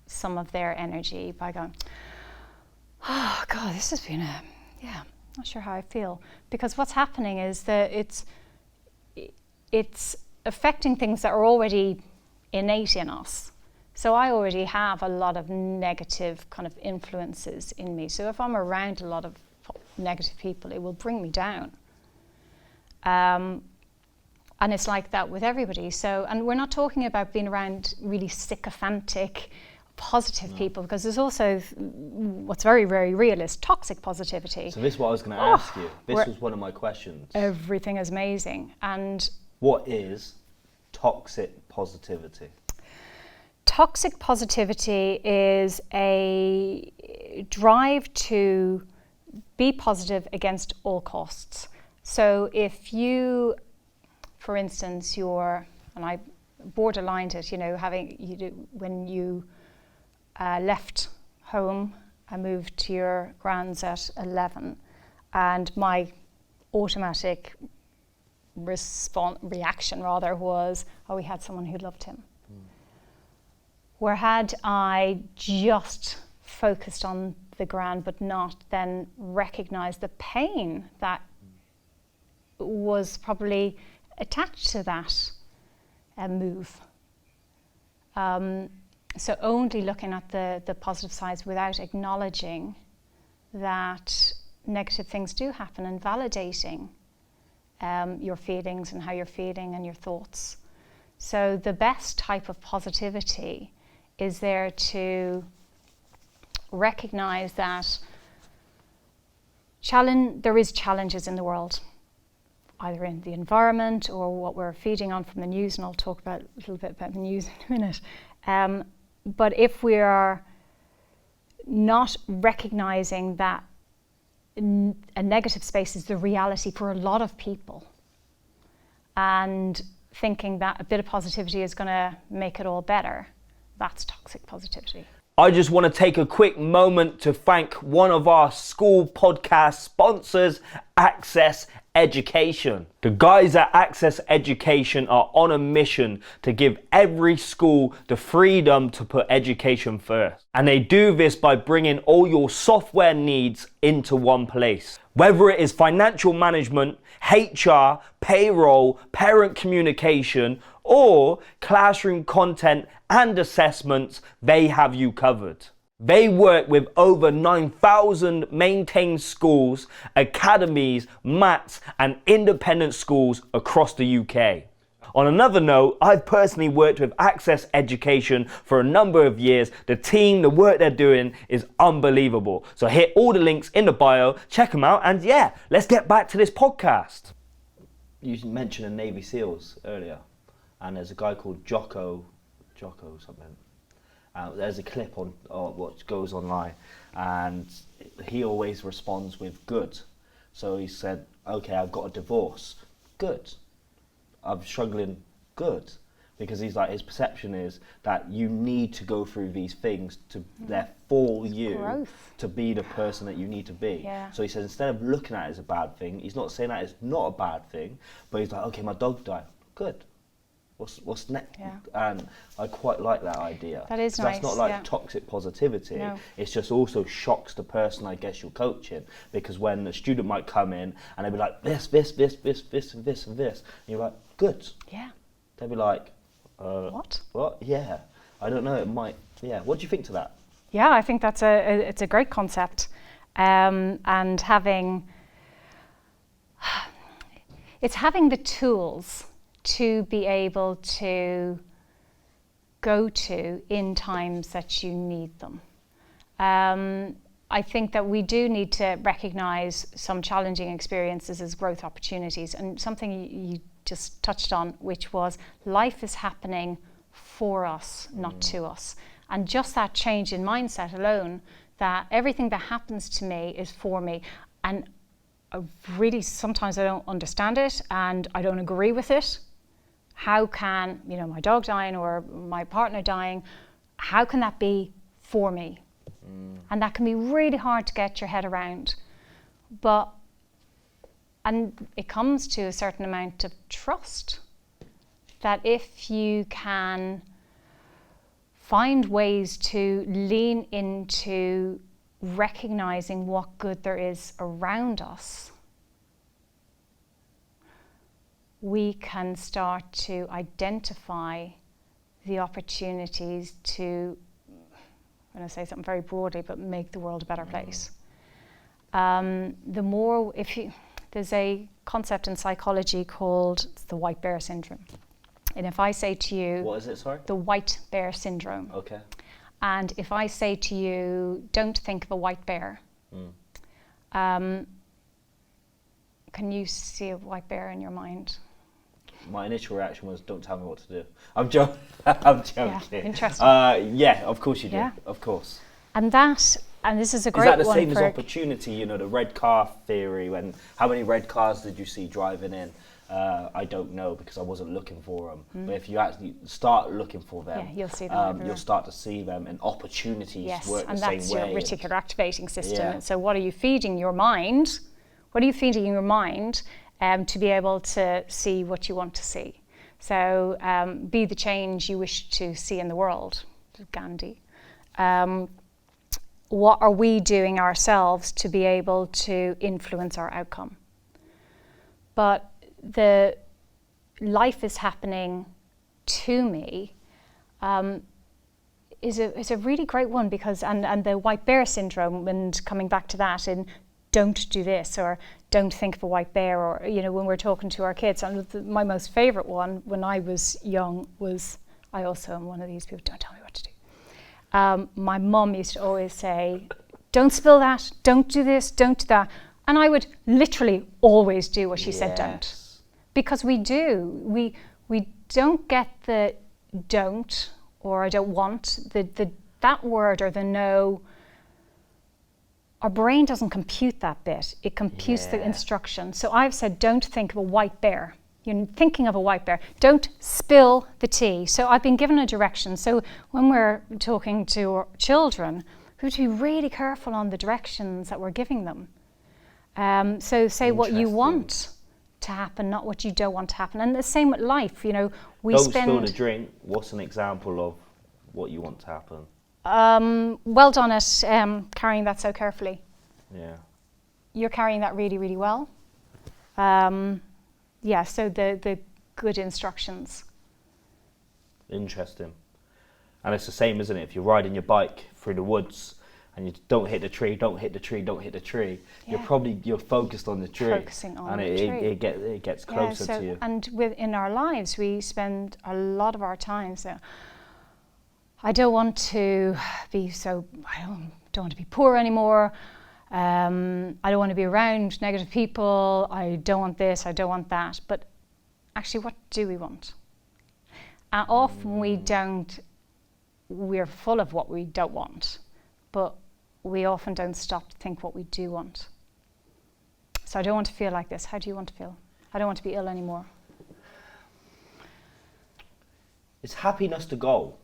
some of their energy by going, oh God, this has been not sure how I feel. Because what's happening is that it's affecting things that are already innate in us. So I already have a lot of negative kind of influences in me. So if I'm around a lot of negative people, it will bring me down. And it's like that with everybody. So, and we're not talking about being around really sycophantic, positive people, because there's also what's very, very real is toxic positivity. So this is what I was going to ask you. This was one of my questions. Everything is amazing. And what is toxic positivity? Toxic positivity is a drive to be positive against all costs. So if you, for instance, and I borderlined it, when you left home, I moved to your grand's at 11, and my automatic reaction was, oh, he had someone who loved him. Where had I just focused on the grand but not then recognized the pain that was probably attached to that move. So only looking at the positive sides without acknowledging that negative things do happen and validating your feelings and how you're feeling and your thoughts. So the best type of positivity is there to recognize that there is challenges in the world, either in the environment or what we're feeding on from the news, and I'll talk a little bit about the news in a minute. But if we are not recognizing that a negative space is the reality for a lot of people, and thinking that a bit of positivity is going to make it all better, that's toxic positivity. I just want to take a quick moment to thank one of our school podcast sponsors, Access Education. The guys at Access Education are on a mission to give every school the freedom to put education first. And they do this by bringing all your software needs into one place. Whether it is financial management, HR, payroll, parent communication, or classroom content and assessments, they have you covered. They work with over 9,000 maintained schools, academies, MATs, and independent schools across the UK. On another note, I've personally worked with Access Education for a number of years. The team, the work they're doing is unbelievable. So hit all the links in the bio, check them out, and yeah, let's get back to this podcast. You mentioned the Navy SEALs earlier, and there's a guy called Jocko something. There's a clip on what goes online, and he always responds with good. So he said, okay, I've got a divorce. Good. I'm struggling. Good. Because he's like, his perception is that you need to go through these things for you growth. To be the person that you need to be. Yeah. So he says, instead of looking at it as a bad thing, he's not saying that it's not a bad thing, but he's like, okay, my dog died. Good. What's next? Yeah. And I quite like that idea. That is 'Cause nice. That's not like yeah. toxic positivity. No. It's just also shocks the person, I guess, you're coaching, because when a student might come in and they'll be like this, and this, and you're like, good. Yeah. They'll be like, What? What? Yeah. I don't know. It might. Yeah. What do you think to that? Yeah, I think that's it's a great concept, and having the tools to be able to go to in times that you need them. I think that we do need to recognise some challenging experiences as growth opportunities, and something you just touched on, which was life is happening for us, not to us. And just that change in mindset alone, that everything that happens to me is for me. And really, sometimes I don't understand it and I don't agree with it. How can, my dog dying or my partner dying, how can that be for me? And that can be really hard to get your head around. And it comes to a certain amount of trust, that if you can find ways to lean into recognizing what good there is around us, we can start to identify the opportunities to, I'm going to say something very broadly, but make the world a better place. There's a concept in psychology called the white bear syndrome. And if I say to you... What is it, sorry? The white bear syndrome. Okay. And if I say to you, don't think of a white bear, can you see a white bear in your mind? My initial reaction was, don't tell me what to do. I'm joking. I'm joking. Yeah, interesting. Yeah, of course you do. Yeah. Of course. And this is a great one. Is that the one same as for opportunity, the red car theory? How many red cars did you see driving in? I don't know, because I wasn't looking for them. But if you actually start looking for them, you'll see them you'll start to see them, and opportunities work the same way. Yes, and that's your reticular activating system. Yeah. And so what are you feeding your mind? What are you feeding your mind to be able to see what you want to see? So be the change you wish to see in the world, Gandhi. What are we doing ourselves to be able to influence our outcome? But the life is happening to me is a really great one, because and the white bear syndrome, and coming back to that, and don't do this, or don't think of a white bear, or when we're talking to our kids. And my most favorite one when I was young was, I also am one of these people, don't tell me what to do. My mum used to always say, don't spill that, don't do this, don't do that. And I would literally always do what she said don't. Because we do. We don't get the don't, or I don't want, that word, or the no. Our brain doesn't compute that bit. It computes the instruction. So I've said, don't think of a white bear. You're thinking of a white bear. Don't spill the tea. So I've been given a direction. So when we're talking to our children, we have to be really careful on the directions that we're giving them. So say what you want to happen, not what you don't want to happen. And the same with life. Don't spill the drink. What's an example of what you want to happen? Well done at carrying that so carefully. Yeah. You're carrying that really, really well. So the good instructions. Interesting. And it's the same, isn't it? If you're riding your bike through the woods and you don't hit the tree, you're focused on the tree. Focusing on and the tree. It gets closer to you. And in our lives, we spend a lot of our time. So I don't want to be I don't want to be poor anymore. I don't want to be around negative people. I don't want this, I don't want that. But actually, what do we want? And often we're full of what we don't want, but we often don't stop to think what we do want. So I don't want to feel like this. How do you want to feel? I don't want to be ill anymore. Is happiness the goal?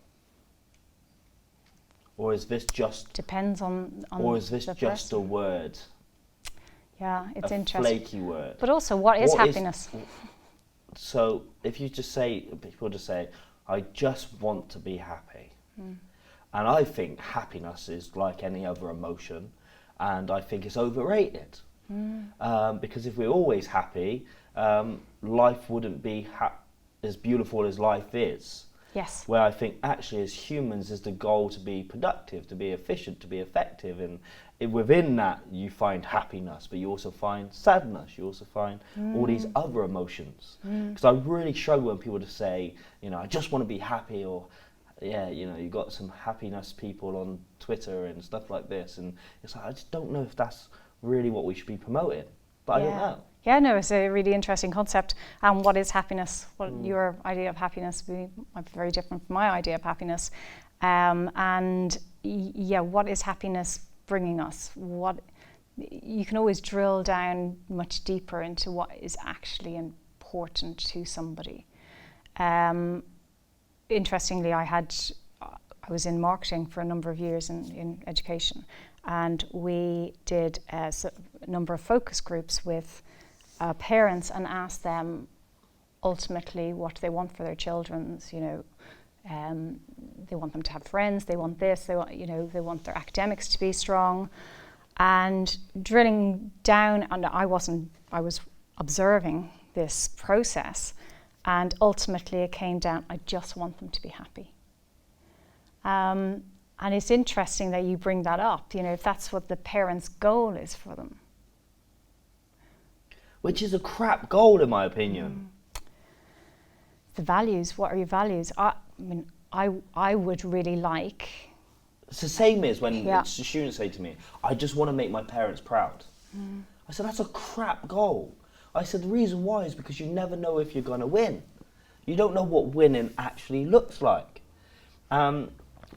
Or is this just... Depends on Or is this just a word? Yeah, it's a interesting. Flaky word. But also, what is happiness? So if you just say, people just say, I just want to be happy. And I think happiness is like any other emotion, and I think it's overrated. Because if we're always happy, life wouldn't be as beautiful as life is. Yes. Where I think actually as humans is the goal to be productive, to be efficient, to be effective, and within that you find happiness, but you also find sadness, you also find all these other emotions. Because I really struggle when people just say, you know, I just want to be happy, or yeah, you know, you got some happiness people on Twitter and stuff like this, and it's like, I just don't know if that's really what we should be promoting, but I don't know. Yeah, no, it's a really interesting concept. And what is happiness? Well, your idea of happiness might be very different from my idea of happiness. And yeah, what is happiness bringing us? You can always drill down much deeper into what is actually important to somebody. Interestingly, I was in marketing for a number of years in education, and we did a number of focus groups with parents and asked them ultimately what they want for their children. You know, they want them to have friends, they want this, they want their academics to be strong. And drilling down, and I was observing this process, and ultimately it came down, I just want them to be happy. And it's interesting that you bring that up, you know, if that's what the parents' goal is for them. Which is a crap goal, in my opinion. The values, what are your values? I mean, I would really like... It's the same as when the students say to me, I just want to make my parents proud. I said, that's a crap goal. I said, the reason why is because you never know if you're going to win. You don't know what winning actually looks like.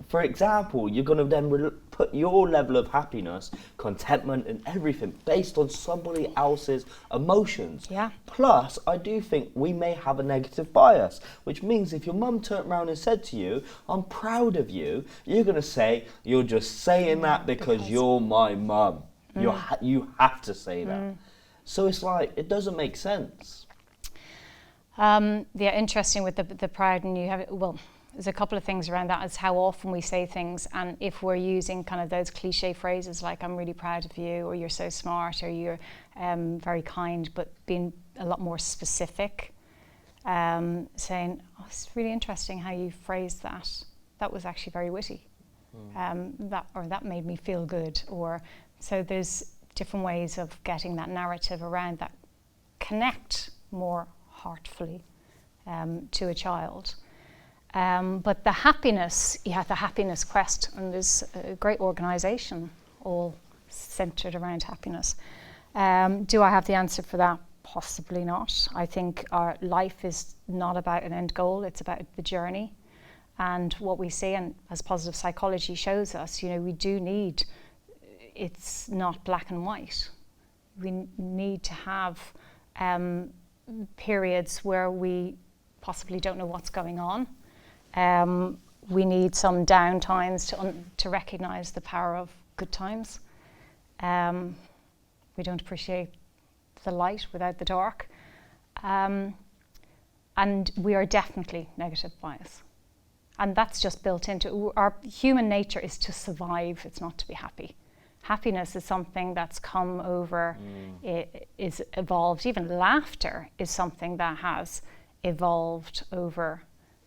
For example, you're going to then put your level of happiness, contentment and everything based on somebody else's emotions. Yeah. Plus, I do think we may have a negative bias, which means if your mum turned around and said to you, I'm proud of you, you're going to say, you're just saying that because you're my mum. You have to say that. So it's like, it doesn't make sense. Yeah, interesting with the proud, and you have, well, there's a couple of things around that, is how often we say things, and if we're using kind of those cliche phrases like I'm really proud of you, or you're so smart, or you're very kind, but being a lot more specific, saying, oh, it's really interesting how you phrased that. That was actually very witty. That made me feel good. Or so there's different ways of getting that narrative around that connect more heartfully to a child. But the happiness, the happiness quest, and there's a great organisation all centred around happiness. Do I have the answer for that? Possibly not. I think our life is not about an end goal, it's about the journey. And what we see, and as positive psychology shows us, you know, we do need, it's not black and white. We need to have periods where we possibly don't know what's going on. We need some down times to recognise the power of good times. We don't appreciate the light without the dark. And we are definitely negative bias. And that's just built into our human nature is to survive, it's not to be happy. Happiness is something that's come over, it is evolved. Even laughter is something that has evolved over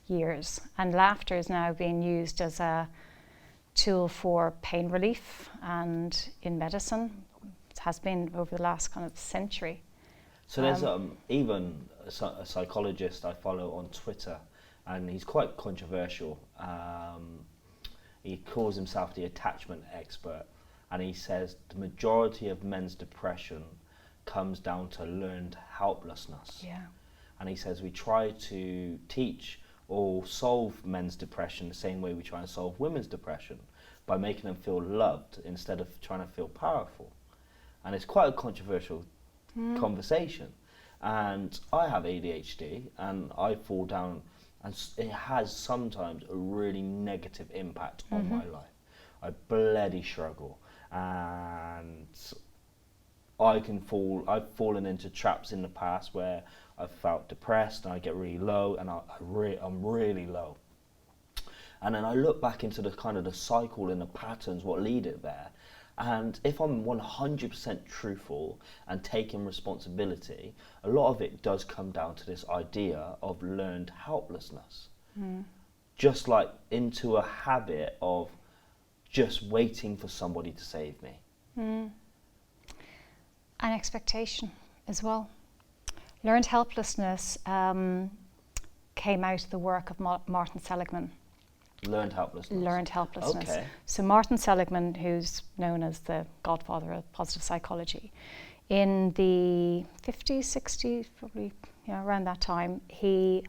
years. And laughter is now being used as a tool for pain relief and in medicine. It has been over the last kind of century. So there's even a psychologist I follow on Twitter, and he's quite controversial. He calls himself the attachment expert, and he says the majority of men's depression comes down to learned helplessness. Yeah. And he says we try to teach or solve men's depression the same way we try and solve women's depression, by making them feel loved instead of trying to feel powerful. And it's quite a controversial conversation. And I have ADHD, and I fall down, and it has sometimes a really negative impact on my life. I bloody struggle, and I've fallen into traps in the past where I've felt depressed and I get really low, and I'm really low. And then I look back into the kind of the cycle and the patterns, what lead it there. And if I'm 100% truthful and taking responsibility, a lot of it does come down to this idea of learned helplessness. Just like into a habit of just waiting for somebody to save me. An expectation as well. Learned helplessness came out of the work of Martin Seligman. Learned helplessness. Learned helplessness. Okay. So Martin Seligman, who's known as the godfather of positive psychology, in the 50s, 60s, probably around that time, he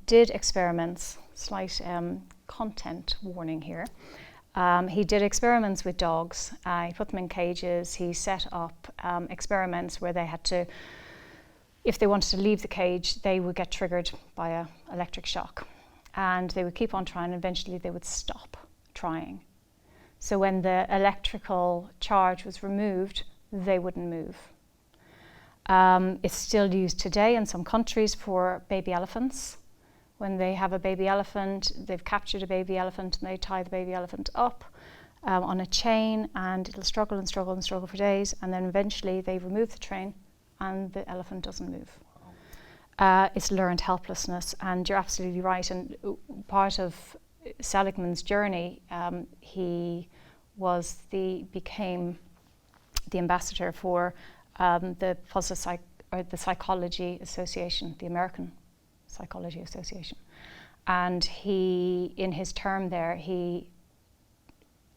did experiments, slight content warning here. He did experiments with dogs. He put them in cages. He set up experiments where they had to, if they wanted to leave the cage, they would get triggered by an electric shock. And they would keep on trying, and eventually they would stop trying. So when the electrical charge was removed, they wouldn't move. It's still used today in some countries for baby elephants. When they have a baby elephant, they've captured a baby elephant, and they tie the baby elephant up on a chain, and it'll struggle and struggle and struggle for days, and then eventually they remove the chain and the elephant doesn't move. It's learned helplessness, and you're absolutely right. And part of Seligman's journey, he became the ambassador for the Psychology Association, the American Psychology Association, and he, in his term there, he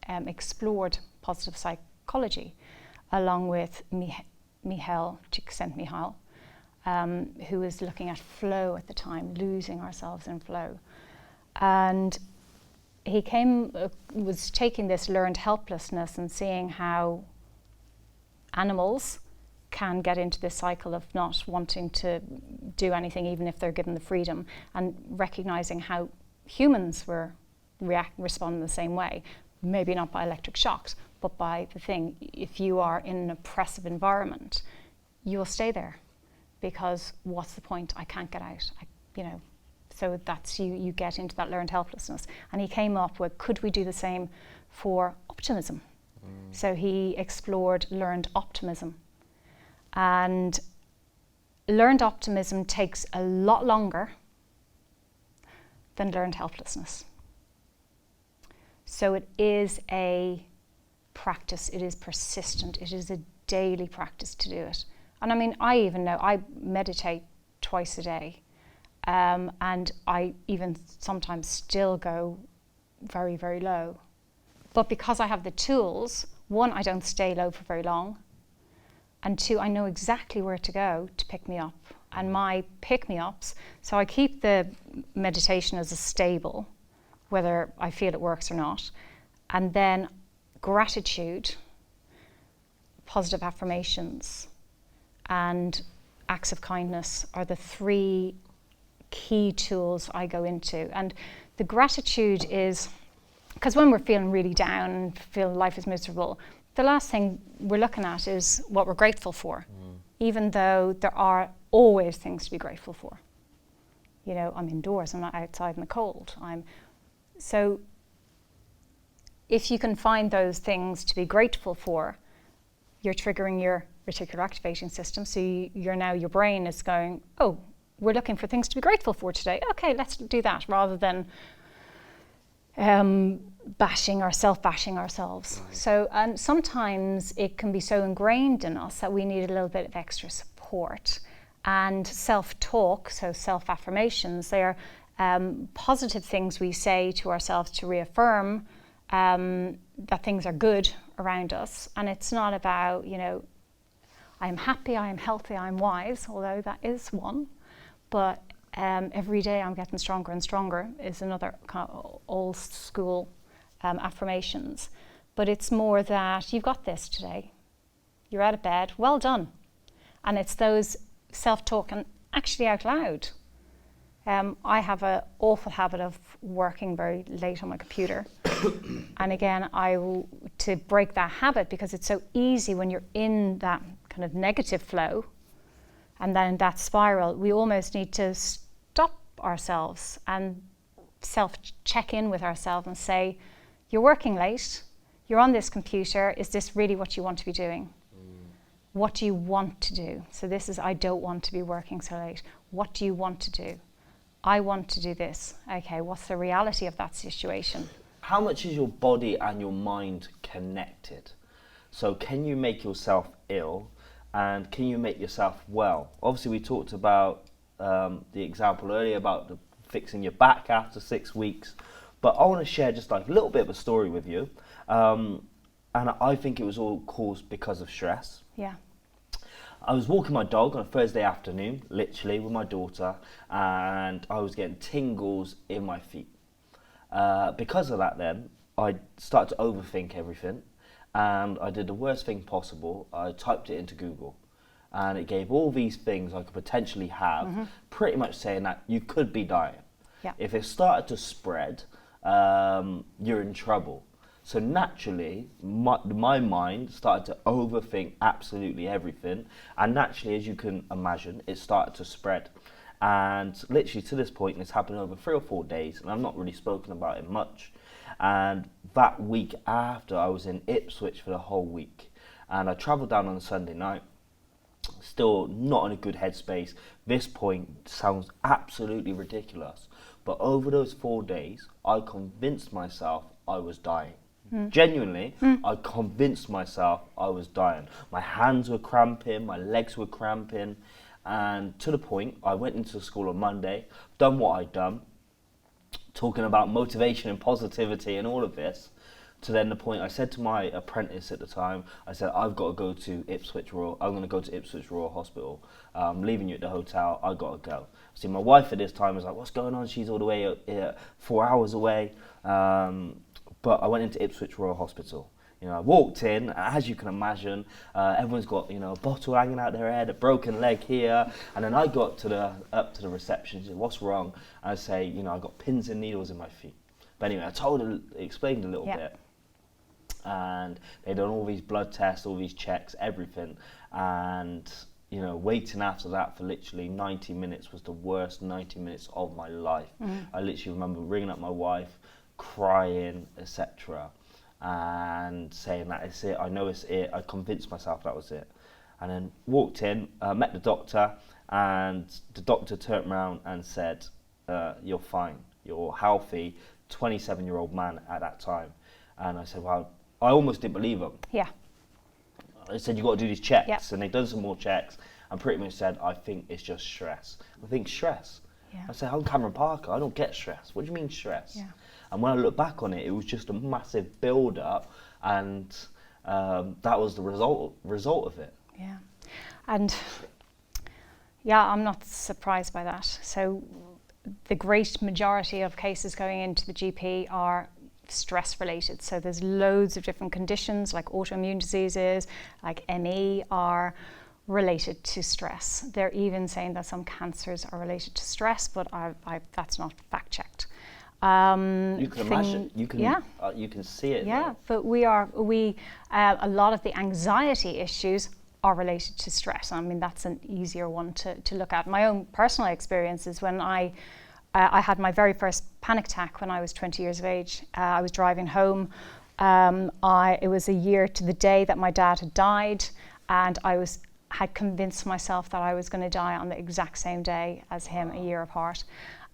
explored positive psychology along with Mihaly Csikszentmihalyi. Who was looking at flow at the time, losing ourselves in flow. And he was taking this learned helplessness and seeing how animals can get into this cycle of not wanting to do anything even if they're given the freedom, and recognizing how humans respond the same way, maybe not by electric shocks, but by the thing, if you are in an oppressive environment, you'll stay there. Because what's the point? I can't get out. So that's you get into that learned helplessness. And he came up with, could we do the same for optimism? So he explored learned optimism. And learned optimism takes a lot longer than learned helplessness. So it is a practice, it is persistent, it is a daily practice to do it. And I mean, I even know, I meditate twice a day, and I even sometimes still go very, very low. But because I have the tools, one, I don't stay low for very long, and two, I know exactly where to go to pick me up. And my pick-me-ups, so I keep the meditation as a stable, whether I feel it works or not, and then gratitude, positive affirmations, and acts of kindness are the three key tools I go into. And the gratitude is, because when we're feeling really down and feel life is miserable, the last thing we're looking at is what we're grateful for, even though there are always things to be grateful for. I'm indoors, I'm not outside in the cold. So if you can find those things to be grateful for, you're triggering your reticular activating system. So your brain is going, oh, we're looking for things to be grateful for today. Okay, let's do that, rather than self-bashing ourselves. So, and sometimes it can be so ingrained in us that we need a little bit of extra support. And self-talk, so self-affirmations, they are positive things we say to ourselves to reaffirm that things are good around us. And it's not about, I am happy, I am healthy, I am wise, although that is one. But every day I'm getting stronger and stronger is another kind of old school affirmations. But it's more that you've got this today. You're out of bed, well done. And it's those self-talk and actually out loud. I have an awful habit of working very late on my computer. And again, I will to break that habit, because it's so easy when you're in that kind of negative flow and then that spiral, we almost need to stop ourselves and self-check in with ourselves and say, you're working late, you're on this computer, is this really what you want to be doing? What do you want to do? So this is, I don't want to be working so late. What do you want to do? I want to do this. Okay, what's the reality of that situation? How much is your body and your mind connected? So can you make yourself ill and can you make yourself well? Obviously we talked about the example earlier about fixing your back after 6 weeks, but I want to share just like a little bit of a story with you. And I think it was all caused because of stress. Yeah. I was walking my dog on a Thursday afternoon, literally with my daughter, and I was getting tingles in my feet. Because of that then, I started to overthink everything, and I did the worst thing possible. I typed it into Google, and it gave all these things I could potentially have, pretty much saying that you could be dying. Yeah. If it started to spread, you're in trouble. So naturally, my mind started to overthink absolutely everything. And naturally, as you can imagine, it started to spread. And literally to this point, it's happened over 3 or 4 days, and I've not really spoken about it much. And that week after, I was in Ipswich for the whole week. And I travelled down on a Sunday night, still not in a good headspace. This point sounds absolutely ridiculous. But over those 4 days, I convinced myself I was dying. Genuinely, I convinced myself I was dying. My hands were cramping, my legs were cramping, and to the point, I went into school on Monday, done what I'd done, talking about motivation and positivity and all of this, to then the point I said to my apprentice at the time, I said, I've got to go to Ipswich Royal, I'm going to go to Ipswich Royal Hospital, I'm leaving you at the hotel, I've got to go. See, my wife at this time was like, what's going on? She's all the way 4 hours away. But I went into Ipswich Royal Hospital. You know, I walked in, as you can imagine, everyone's got, you know, a bottle hanging out their head, a broken leg here, and then I got to up to the reception. She said, "What's wrong?" I say, "You know, I got pins and needles in my feet." But anyway, explained a little bit, and they done all these blood tests, all these checks, everything, and you know, waiting after that for literally 90 minutes was the worst 90 minutes of my life. I literally remember ringing up my wife, crying, etc., and saying that it's it, I know it's it, I convinced myself that was it. And then walked in, met the doctor, and the doctor turned around and said, you're fine, you're healthy, 27-year-old man at that time. And I said, well, I almost didn't believe him. Yeah. I said, you've got to do these checks, and they've done some more checks, and pretty much said, I think it's just stress. I think stress? Yeah. I said, I'm Cameron Parker, I don't get stress. What do you mean stress? Yeah. And when I look back on it, it was just a massive build-up, and that was the result of it. Yeah. And yeah, I'm not surprised by that. So the great majority of cases going into the GP are stress related. So there's loads of different conditions like autoimmune diseases, like ME are related to stress. They're even saying that some cancers are related to stress, but that's not fact checked. You can imagine, you can see it. Yeah, but a lot of the anxiety issues are related to stress. I mean, that's an easier one to look at. My own personal experience is when I had my very first panic attack when I was 20 years of age. I was driving home. It was a year to the day that my dad had died, and I had convinced myself that I was going to die on the exact same day as him, a year apart.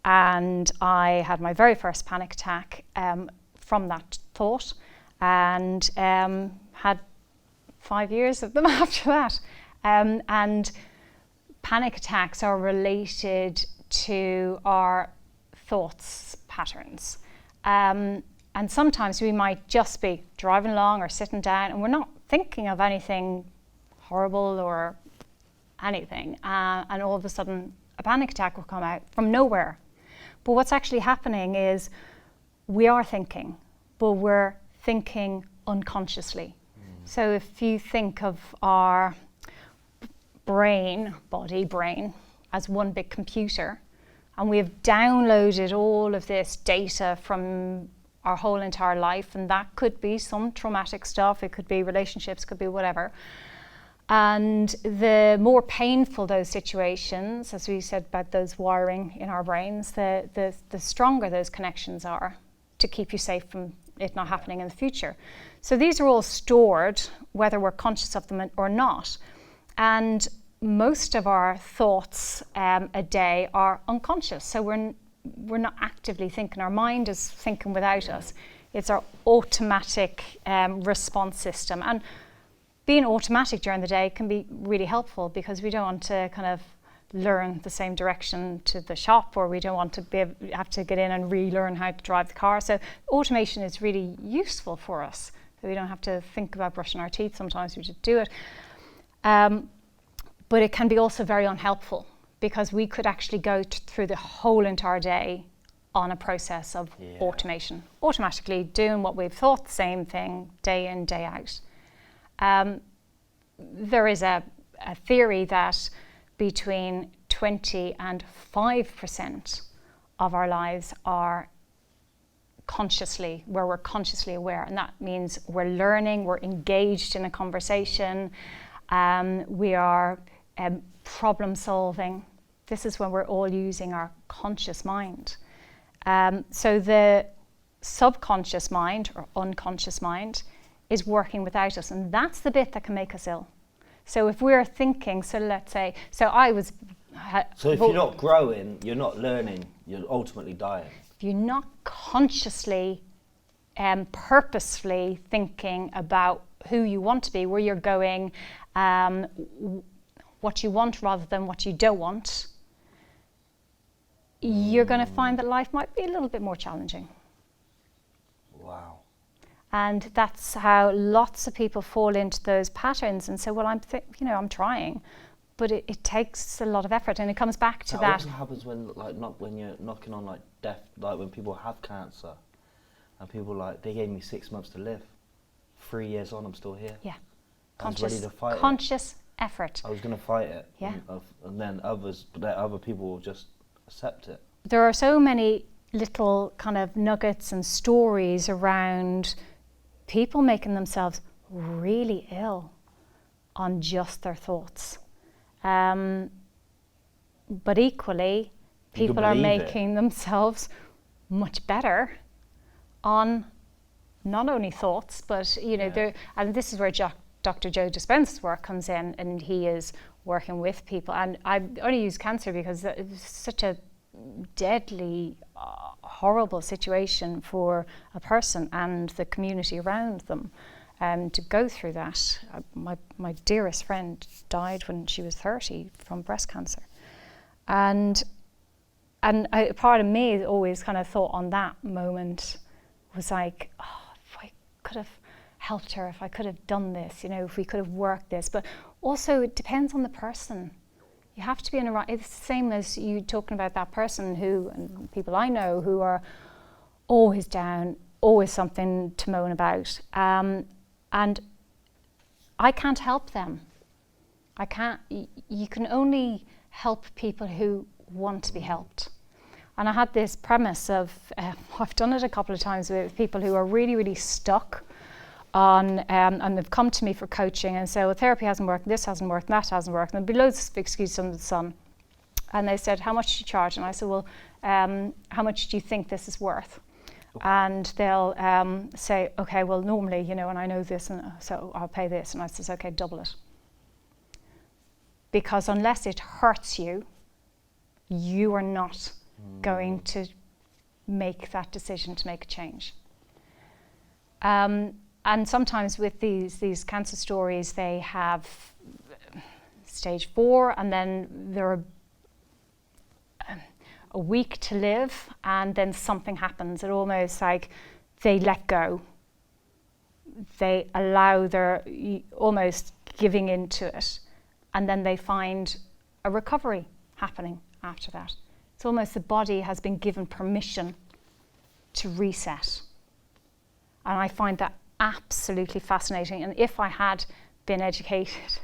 And I had my very first panic attack from that thought, and had 5 years of them after that. And panic attacks are related to our thoughts patterns. And sometimes we might just be driving along or sitting down and we're not thinking of anything horrible or anything. And all of a sudden a panic attack will come out from nowhere. But what's actually happening is we are thinking, but we're thinking unconsciously. So if you think of our brain, as one big computer, and we have downloaded all of this data from our whole entire life, and that could be some traumatic stuff, it could be relationships, could be whatever. And the more painful those situations, as we said about those wiring in our brains, the stronger those connections are to keep you safe from it not happening in the future. So these are all stored, whether we're conscious of them or not. And most of our thoughts a day are unconscious. So we're not actively thinking. Our mind is thinking without us. It's our automatic response system. And being automatic during the day can be really helpful, because we don't want to kind of learn the same direction to the shop, or we don't want to have to get in and relearn how to drive the car. So automation is really useful for us. So we don't have to think about brushing our teeth. Sometimes we just do it. But it can be also very unhelpful, because we could actually go through the whole entire day on a process of automation, automatically doing what we've thought, the same thing day in, day out. There is a theory that between 20 and 5% of our lives are where we're consciously aware, and that means we're learning, we're engaged in a conversation, we are problem solving. This is when we're all using our conscious mind. So the subconscious mind or unconscious mind is working without us, and that's the bit that can make us ill. So if we're thinking, so let's say, so if you're not growing, you're not learning, you're ultimately dying. If you're not consciously, purposefully thinking about who you want to be, where you're going, what you want rather than what you don't want, you're going to find that life might be a little bit more challenging. Wow. And that's how lots of people fall into those patterns and say, well, I'm trying, but it takes a lot of effort, and it comes back to that. That also happens when you're knocking on death, when people have cancer, and people they gave me 6 months to live. 3 years on, I'm still here. Yeah. I was ready to fight conscious effort. I was going to fight it. Yeah. And then other people will just accept it. There are so many little kind of nuggets and stories around people making themselves really ill on just their thoughts. But equally, people are making themselves much better on not only thoughts, but and this is where Dr. Joe Dispenza's work comes in, and he is working with people. And I only use cancer because it's such a deadly, horrible situation for a person and the community around them to go through that. My dearest friend died when she was 30 from breast cancer. And part of me always kind of thought on that moment was like, if I could have helped her, if I could have done this, if we could have worked this. But also it depends on the person. You have to be in a right, it's the same as you talking about that person and people I know who are always down, always something to moan about. And I can't help them. You can only help people who want to be helped. And I had this premise of, I've done it a couple of times with people who are really, really stuck on, and they've come to me for coaching and say, well, therapy hasn't worked, this hasn't worked, that hasn't worked, and there'll be loads of excuses under the sun. And they said, how much do you charge? And I said, well, how much do you think this is worth? Okay. And they'll say, okay, well, normally, and I know this, and so I'll pay this. And I says, okay, double it. Because unless it hurts you, you are not going to make that decision to make a change. And sometimes with these cancer stories, they have stage 4, and then they're a week to live, and then something happens. It almost like they let go. They allow their almost giving into it, and then they find a recovery happening after that. It's almost the body has been given permission to reset. And I find that absolutely fascinating. And if I had been educated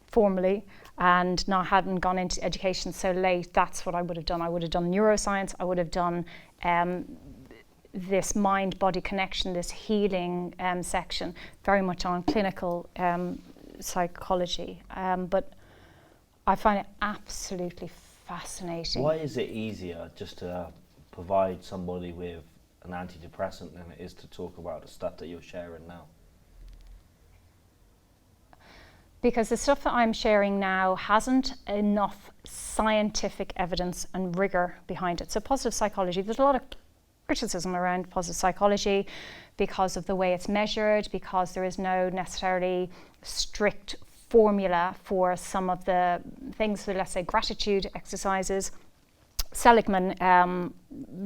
formally and hadn't gone into education so late, that's what I would have done. I would have done neuroscience. I would have done this mind-body connection, this healing section, very much on clinical psychology. But I find it absolutely fascinating. Why is it easier just to provide somebody with an antidepressant than it is to talk about the stuff that you're sharing now? Because the stuff that I'm sharing now hasn't enough scientific evidence and rigor behind it. So positive psychology, there's a lot of criticism around positive psychology because of the way it's measured, because there is no necessarily strict formula for some of the things. So let's say gratitude exercises. Seligman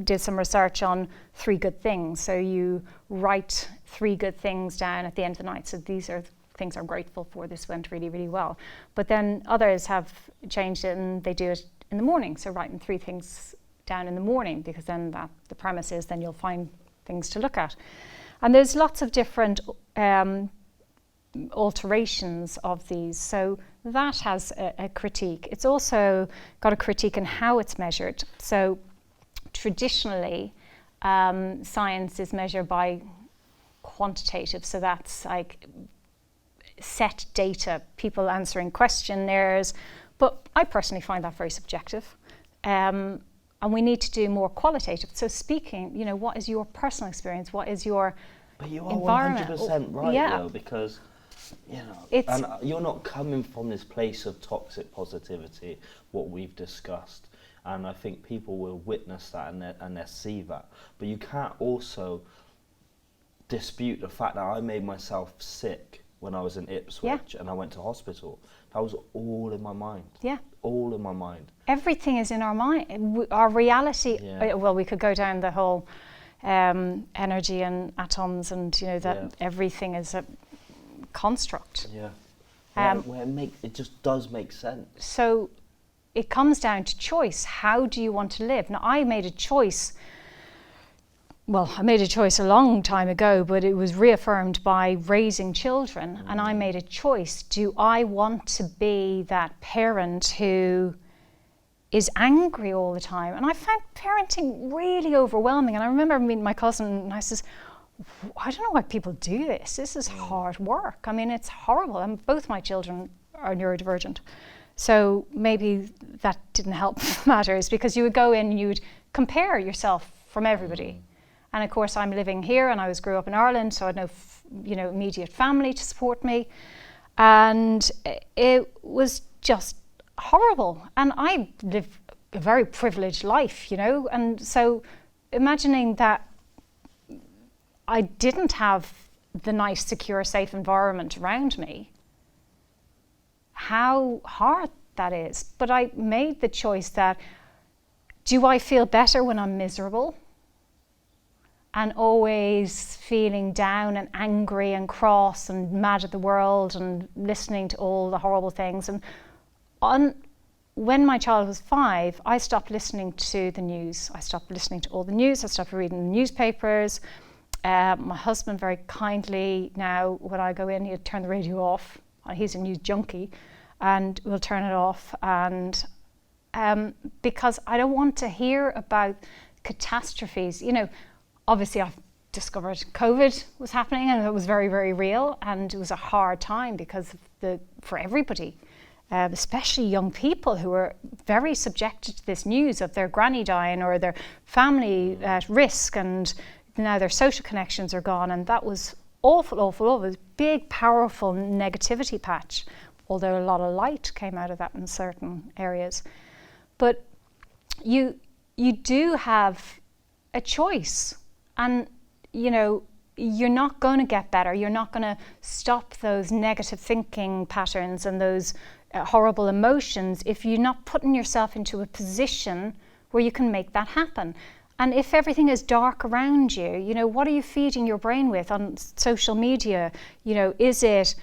did some research on 3 good things. So you write 3 good things down at the end of the night. So these are things I'm grateful for. This went really, really well. But then others have changed it and they do it in the morning. So writing 3 things down in the morning, because then the premise is then you'll find things to look at. And there's lots of different alterations of these. So that has a critique. It's also got a critique in how it's measured. So traditionally, science is measured by quantitative. So that's like set data, people answering questionnaires. But I personally find that very subjective. And we need to do more qualitative. So speaking, what is your personal experience? What is your But you are environment? 100% right, Yeah. though, because It's- and you're not coming from this place of toxic positivity, what we've discussed, and I think people will witness that and they see that. But you can't also dispute the fact that I made myself sick when I was in Ipswich and I went to hospital. That was all in my mind. Yeah. All in my mind. Everything is in our mind. Our reality, well, we could go down the whole energy and atoms and, that everything is a construct. Yeah. Where it just does make sense. So it comes down to choice. How do you want to live? Now, I made a choice a long time ago, but it was reaffirmed by raising children. And I made a choice. Do I want to be that parent who is angry all the time? And I found parenting really overwhelming. And I remember meeting my cousin and I says, I don't know why people do this. This is hard work. I mean, it's horrible. And both my children are neurodivergent. So maybe that didn't help matters, because you would go in and you would compare yourself from everybody. And of course, I'm living here and I grew up in Ireland, so I had no, immediate family to support me. And it was just horrible. And I live a very privileged life, and so imagining that I didn't have the nice, secure, safe environment around me, how hard that is. But I made the choice that, do I feel better when I'm miserable and always feeling down and angry and cross and mad at the world and listening to all the horrible things? And when my child was 5, I stopped listening to the news. I stopped listening to all the news. I stopped reading the newspapers. My husband very kindly now, when I go in, he'll turn the radio off. He's a news junkie, and we'll turn it off. And because I don't want to hear about catastrophes. Obviously I've discovered COVID was happening, and it was very, very real, and it was a hard time because for everybody, especially young people who are very subjected to this news of their granny dying or their family at risk, and now their social connections are gone. And that was awful. It was a big, powerful negativity patch, although a lot of light came out of that in certain areas. But you do have a choice, and you're not going to get better. You're not going to stop those negative thinking patterns and those horrible emotions if you're not putting yourself into a position where you can make that happen. And if everything is dark around you, what are you feeding your brain with on social media? Is it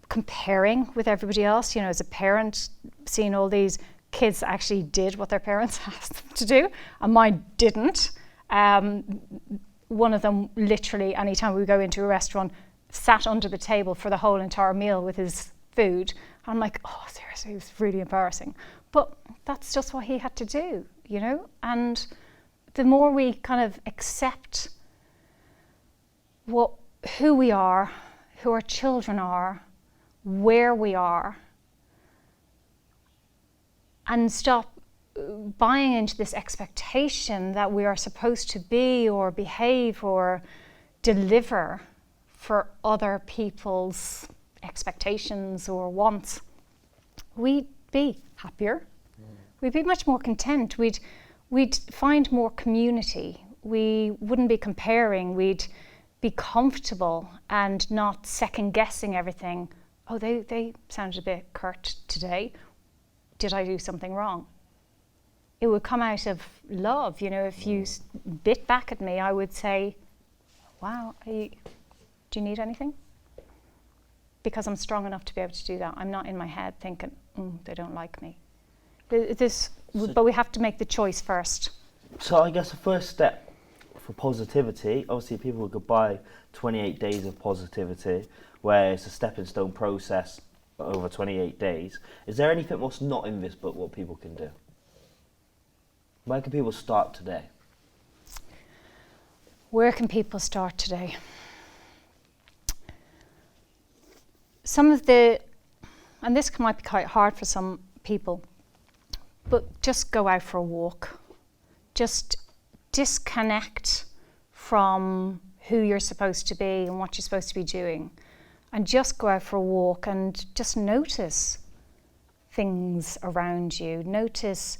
comparing with everybody else? As a parent, seeing all these kids that actually did what their parents asked them to do, and mine didn't. One of them literally, anytime we go into a restaurant, sat under the table for the whole entire meal with his food. I'm like, oh, seriously, it's really embarrassing. But that's just what he had to do, And the more we kind of accept who we are, who our children are, where we are, and stop buying into this expectation that we are supposed to be or behave or deliver for other people's expectations or wants. We'd be happier. We'd be much more content. We'd find more community. We wouldn't be comparing. We'd be comfortable and not second guessing everything. Oh, they sounded a bit curt today. Did I do something wrong? It would come out of love. If you bit back at me, I would say, wow, do you need anything? Because I'm strong enough to be able to do that. I'm not in my head thinking, they don't like me. But we have to make the choice first. So I guess the first step for positivity, obviously people could buy 28 days of positivity, where it's a stepping stone process over 28 days. Is there anything else not in this book what people can do? Where can people start today? Where can people start today? Some of and this might be quite hard for some people, but just go out for a walk. Just disconnect from who you're supposed to be and what you're supposed to be doing, and just go out for a walk and just notice things around you. Notice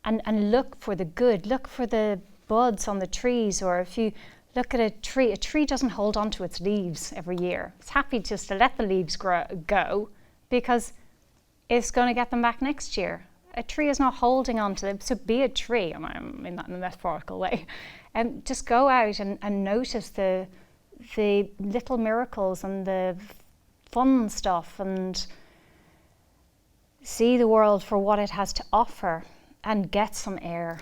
and look for the good. Look for the buds on the trees, or if you look at a tree doesn't hold on to its leaves every year. It's happy just to let the leaves go because it's going to get them back next year. A tree is not holding on to them, so be a tree, and I mean that in a metaphorical way. And just go out and notice the little miracles and the fun stuff, and see the world for what it has to offer, and get some air,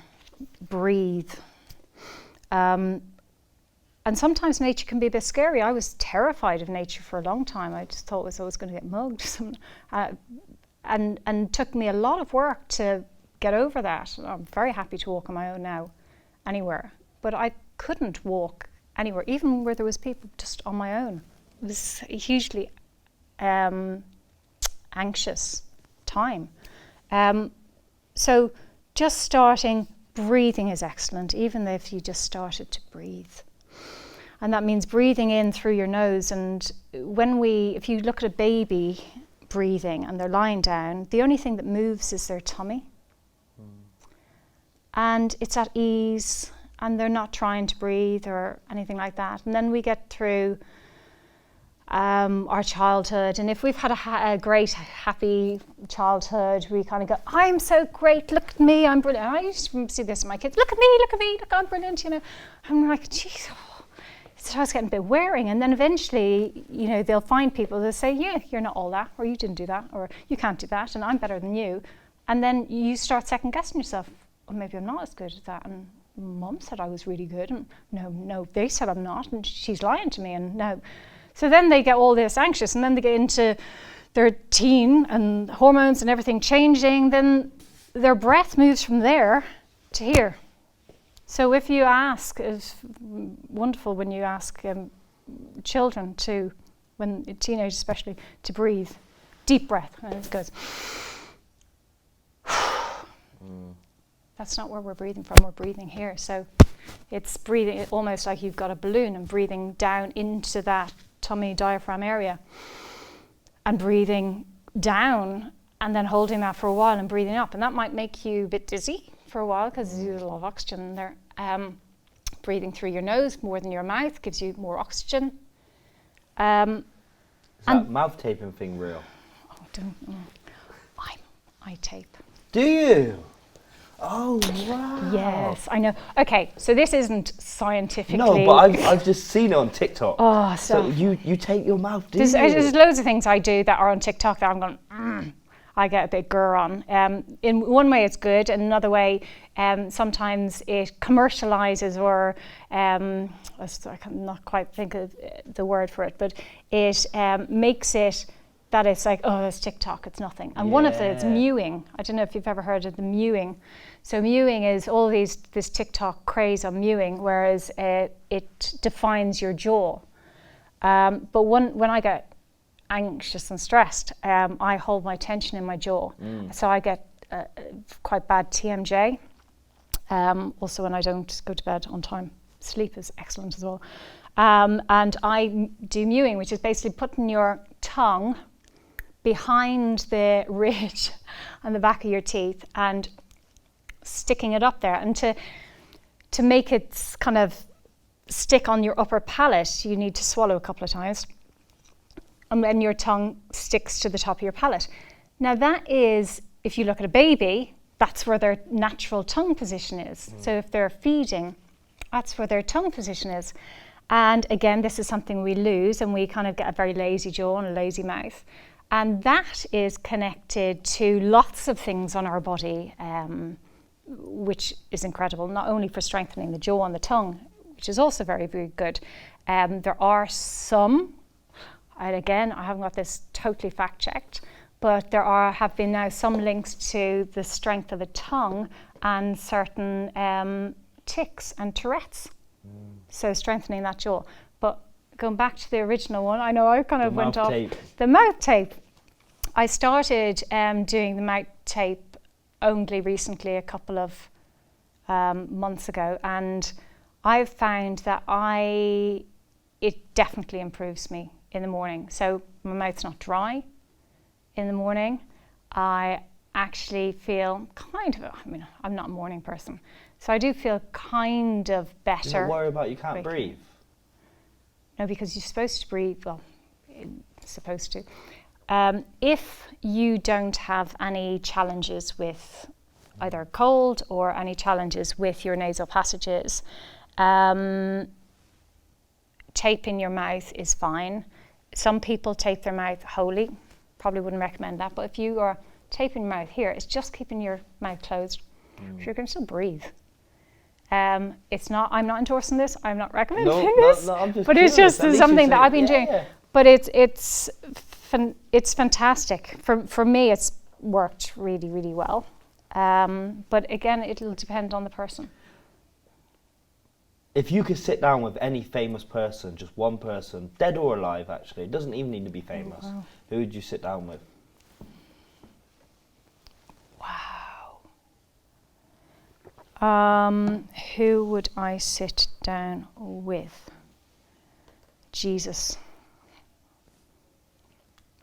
breathe. And sometimes nature can be a bit scary. I was terrified of nature for a long time. I just thought I was going to get mugged. And took me a lot of work to get over that. I'm very happy to walk on my own now, anywhere. But I couldn't walk anywhere, even where there was people, just on my own. It was a hugely anxious time. So just starting, breathing is excellent, even if you just started to breathe. And that means breathing in through your nose. And if you look at a baby breathing and they're lying down, the only thing that moves is their tummy. And it's at ease, and they're not trying to breathe or anything like that. And then we get through our childhood, and if we've had a great, happy childhood, we kind of go, I'm so great, look at me, I'm brilliant. And I used to see this in my kids, look at me, look, I'm brilliant, I'm like, geez, it starts getting a bit wearing. And then eventually, they'll find people that say, yeah, you're not all that, or you didn't do that, or you can't do that, and I'm better than you. And then you start second guessing yourself, well, maybe I'm not as good at that, and Mum said I was really good, and no, they said I'm not, and she's lying to me, and no. So then they get all this anxious, and then they get into their teen and hormones and everything changing. Then their breath moves from there to here. So if you ask, it's wonderful when you ask children to, when teenagers especially, to breathe, deep breath, and it goes. That's not where we're breathing from. We're breathing here. So it's breathing almost like you've got a balloon and breathing down into that tummy diaphragm area, and breathing down and then holding that for a while and breathing up. And that might make you a bit dizzy for a while because there's a lot of oxygen there. Breathing through your nose more than your mouth gives you more oxygen. Is that mouth taping thing real? I tape. Do you? Oh, wow. Yes, I know. Okay, so this isn't scientifically... No, but I've just seen it on TikTok. Oh, so you tape your mouth, do there's, you? There's loads of things I do that are on TikTok that I'm going, I get a bit grr on. In one way it's good, and another way sometimes it commercializes or, I cannot quite think of the word for it, but it makes it that it's like, oh, it's TikTok, it's nothing. And one of them is mewing. I don't know if you've ever heard of the mewing. So mewing is this TikTok craze on mewing, whereas it defines your jaw. But when I get anxious and stressed, I hold my tension in my jaw. So I get quite bad TMJ. Also when I don't go to bed on time. Sleep is excellent as well. And I do mewing, which is basically putting your tongue behind the ridge on the back of your teeth and sticking it up there. And to make it kind of stick on your upper palate, you need to swallow a couple of times. And then your tongue sticks to the top of your palate. Now that is, if you look at a baby, that's where their natural tongue position is. So if they're feeding, that's where their tongue position is. And again, this is something we lose, and we kind of get a very lazy jaw and a lazy mouth. And that is connected to lots of things on our body, which is incredible, not only for strengthening the jaw and the tongue, which is also very, very good. There are some, and again, I haven't got this totally fact-checked, but have been now some links to the strength of the tongue and certain tics and Tourette's. So strengthening that jaw. But going back to the original one, I know I kind of went off. The mouth tape. I started doing the mouth tape only recently, a couple of months ago, and I've found that it definitely improves me in the morning. So my mouth's not dry in the morning. I actually feel kind of, I'm not a morning person, so I do feel kind of better. Don't worry about you can't breathe. No, because you're supposed to breathe, well, supposed to. If you don't have any challenges with either cold or any challenges with your nasal passages, taping your mouth is fine. Some people tape their mouth wholly, probably wouldn't recommend that, but if you are taping your mouth here, it's just keeping your mouth closed. So you can still breathe. It's not, I'm not endorsing this, I'm not recommending this, I'm just but curious. it's just something that I've been yeah. doing. But it's fantastic. For me, it's worked really, really well. But again, it'll depend on the person. If you could sit down with any famous person, just one person, dead or alive actually, it doesn't even need to be famous, who would you sit down with? Wow. Who would I sit down with? Jesus.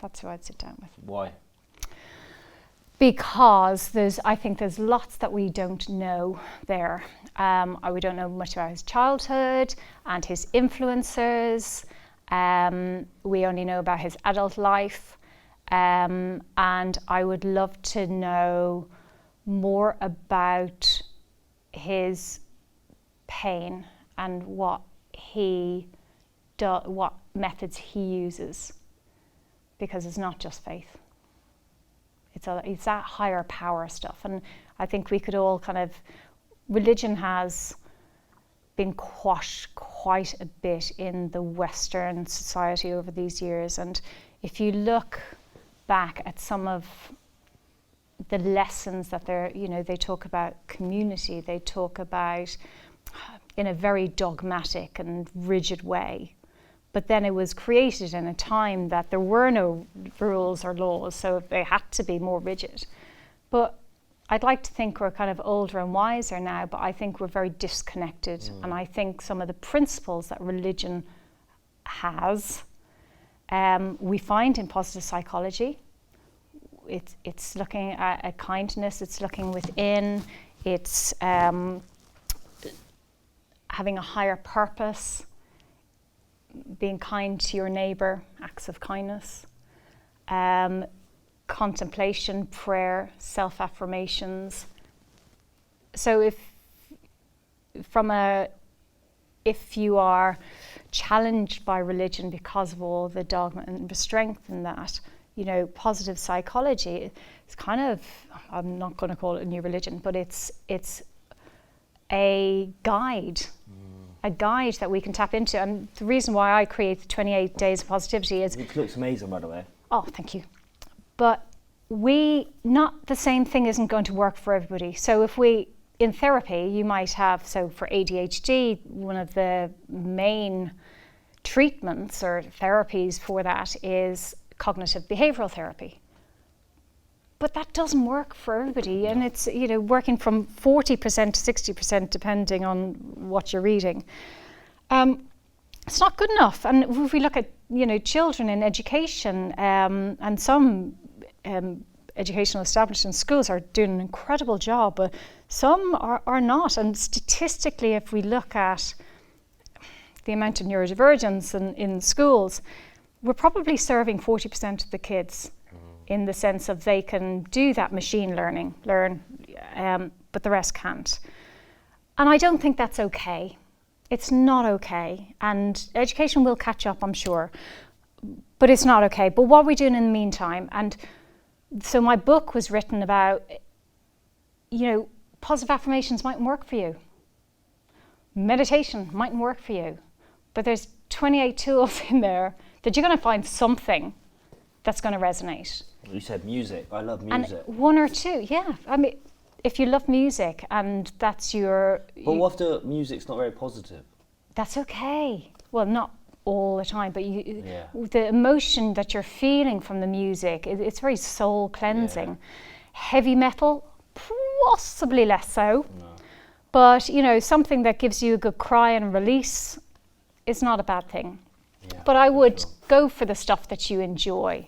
That's who I'd sit down with. Why? Because I think there's lots that we don't know there. We don't know much about his childhood and his influencers. We only know about his adult life. And I would love to know more about his pain and what methods he uses. Because it's not just faith. It's that higher power stuff. And I think we could all religion has been quashed quite a bit in the Western society over these years. And if you look back at some of the lessons that they talk about community, they talk about in a very dogmatic and rigid way. But then it was created in a time that there were no rules or laws, so they had to be more rigid. But I'd like to think we're kind of older and wiser now, but I think we're very disconnected. And I think some of the principles that religion has, we find in positive psychology. It's looking at kindness, it's looking within, it's having a higher purpose, being kind to your neighbour, acts of kindness, contemplation, prayer, self-affirmations. So if you are challenged by religion because of all the dogma and the strength in that, positive psychology, it's kind of, I'm not going to call it a new religion, but it's a guide. A guide that we can tap into. And the reason why I create the 28 Days of Positivity is... It looks amazing, by the way. Oh, thank you. But not the same thing isn't going to work for everybody. So in therapy, you might have, so for ADHD, one of the main treatments or therapies for that is cognitive behavioral therapy. But that doesn't work for everybody, and it's, you know, working from 40% to 60% depending on what you're reading. It's not good enough. And if we look at, you know, children in education, and some educational establishments, schools are doing an incredible job, but some are not. And statistically, if we look at the amount of neurodivergence in schools, we're probably serving 40% of the kids, in the sense of they can do that machine learning, but the rest can't. And I don't think that's okay. It's not okay. And education will catch up, I'm sure, but it's not okay. But what are we doing in the meantime? And so my book was written about, you know, positive affirmations mightn't work for you. Meditation mightn't work for you. But there's 28 tools in there that you're going to find something that's going to resonate. You said music. I love music. And one or two, yeah. I mean, if you love music and that's your... But what if the music's not very positive? That's okay. Well, not all the time, but the emotion that you're feeling from the music, it's very soul cleansing. Yeah. Heavy metal, possibly less so. No. But, you know, something that gives you a good cry and release is not a bad thing. Yeah, but I would go for the stuff that you enjoy.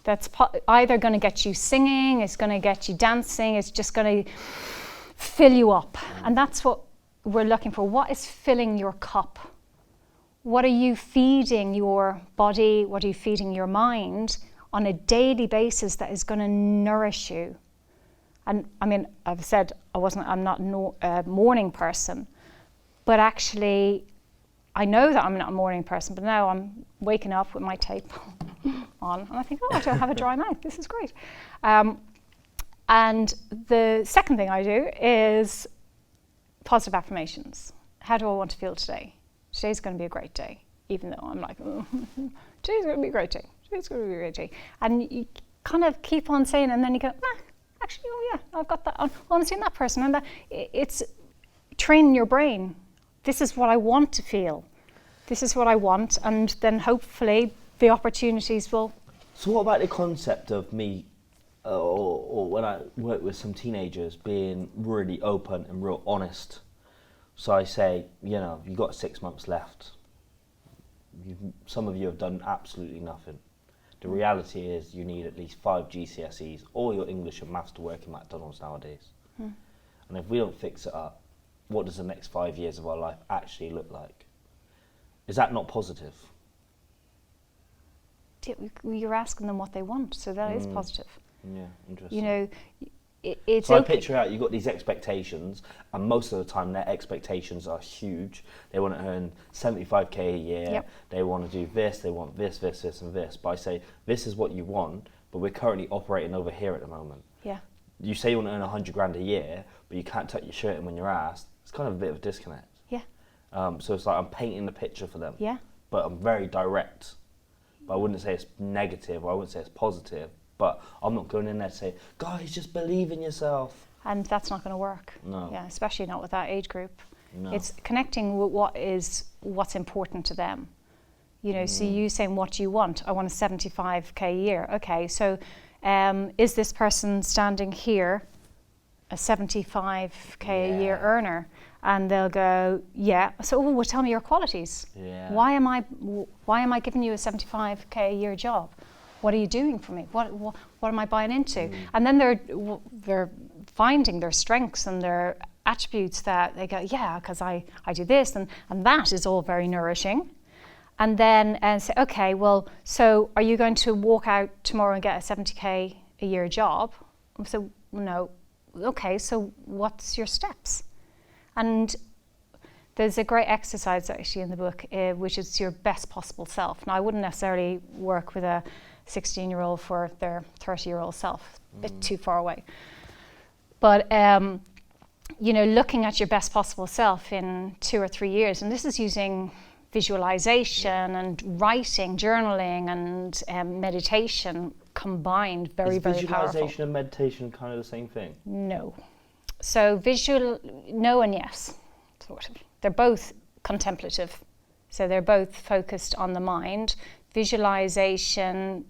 That's either going to get you singing, it's going to get you dancing, it's just going to fill you up. And that's what we're looking for. What is filling your cup? What are you feeding your body? What are you feeding your mind on a daily basis that is going to nourish you? And I mean, I've said I'm not a morning person, but actually I know that I'm not a morning person, but now I'm waking up with my tape on, and I think, oh, I don't have a dry mouth. This is great. And the second thing I do is positive affirmations. How do I want to feel today? Today's going to be a great day, even though I'm like, oh, today's going to be a great day. Today's going to be a great day. And you kind of keep on saying, and then you go, nah, actually, oh yeah, I've got that. I want to see that person. And it's training your brain. This is what I want to feel. This is what I want, and then hopefully the opportunities will. So what about the concept of me, or when I work with some teenagers, being really open and real honest? So I say, you know, you've got 6 months left. Some of you have done absolutely nothing. The reality is you need at least 5 GCSEs, all your English and maths to work in McDonald's nowadays. And if we don't fix it up, what does the next 5 years of our life actually look like? Is that not positive? You're asking them what they want, so that is positive. Yeah, interesting. You know, it's so okay. I picture out, you've got these expectations, and most of the time their expectations are huge. They want to earn 75k a year, Yep. They want to do this, they want this, this, this and this. But I say, this is what you want, but we're currently operating over here at the moment. Yeah. You say you want to earn 100 grand a year, but you can't tuck your shirt in when you're asked. It's kind of a bit of a disconnect. Yeah. So it's like I'm painting the picture for them. Yeah. But I'm very direct. But I wouldn't say it's negative, or I wouldn't say it's positive. But I'm not going in there to say, guys, just believe in yourself. And that's not going to work. No. Yeah, especially not with that age group. No. It's connecting with what's important to them. You know, so you saying, what do you want? I want a 75k a year. Okay, so is this person standing here a 75k a year earner? And they'll go, yeah. So, well, tell me your qualities. Yeah. Why am I giving you a 75k a year job? What are you doing for me? What am I buying into? And then they're finding their strengths and their attributes that they go, yeah, because I do this, and that is all very nourishing. And then say, okay, well, so are you going to walk out tomorrow and get a 70k a year job? So no. Okay, so what's your steps? And there's a great exercise actually in the book, which is your best possible self. Now, I wouldn't necessarily work with a 16-year-old for their 30-year-old self, a bit too far away. But, you know, looking at your best possible self in 2 or 3 years, and this is using visualization and writing, journaling and meditation combined, very, very powerful. Is visualization and meditation kind of the same thing? No. So no and yes, sort of. They're both contemplative So they're both focused on the mind. Visualization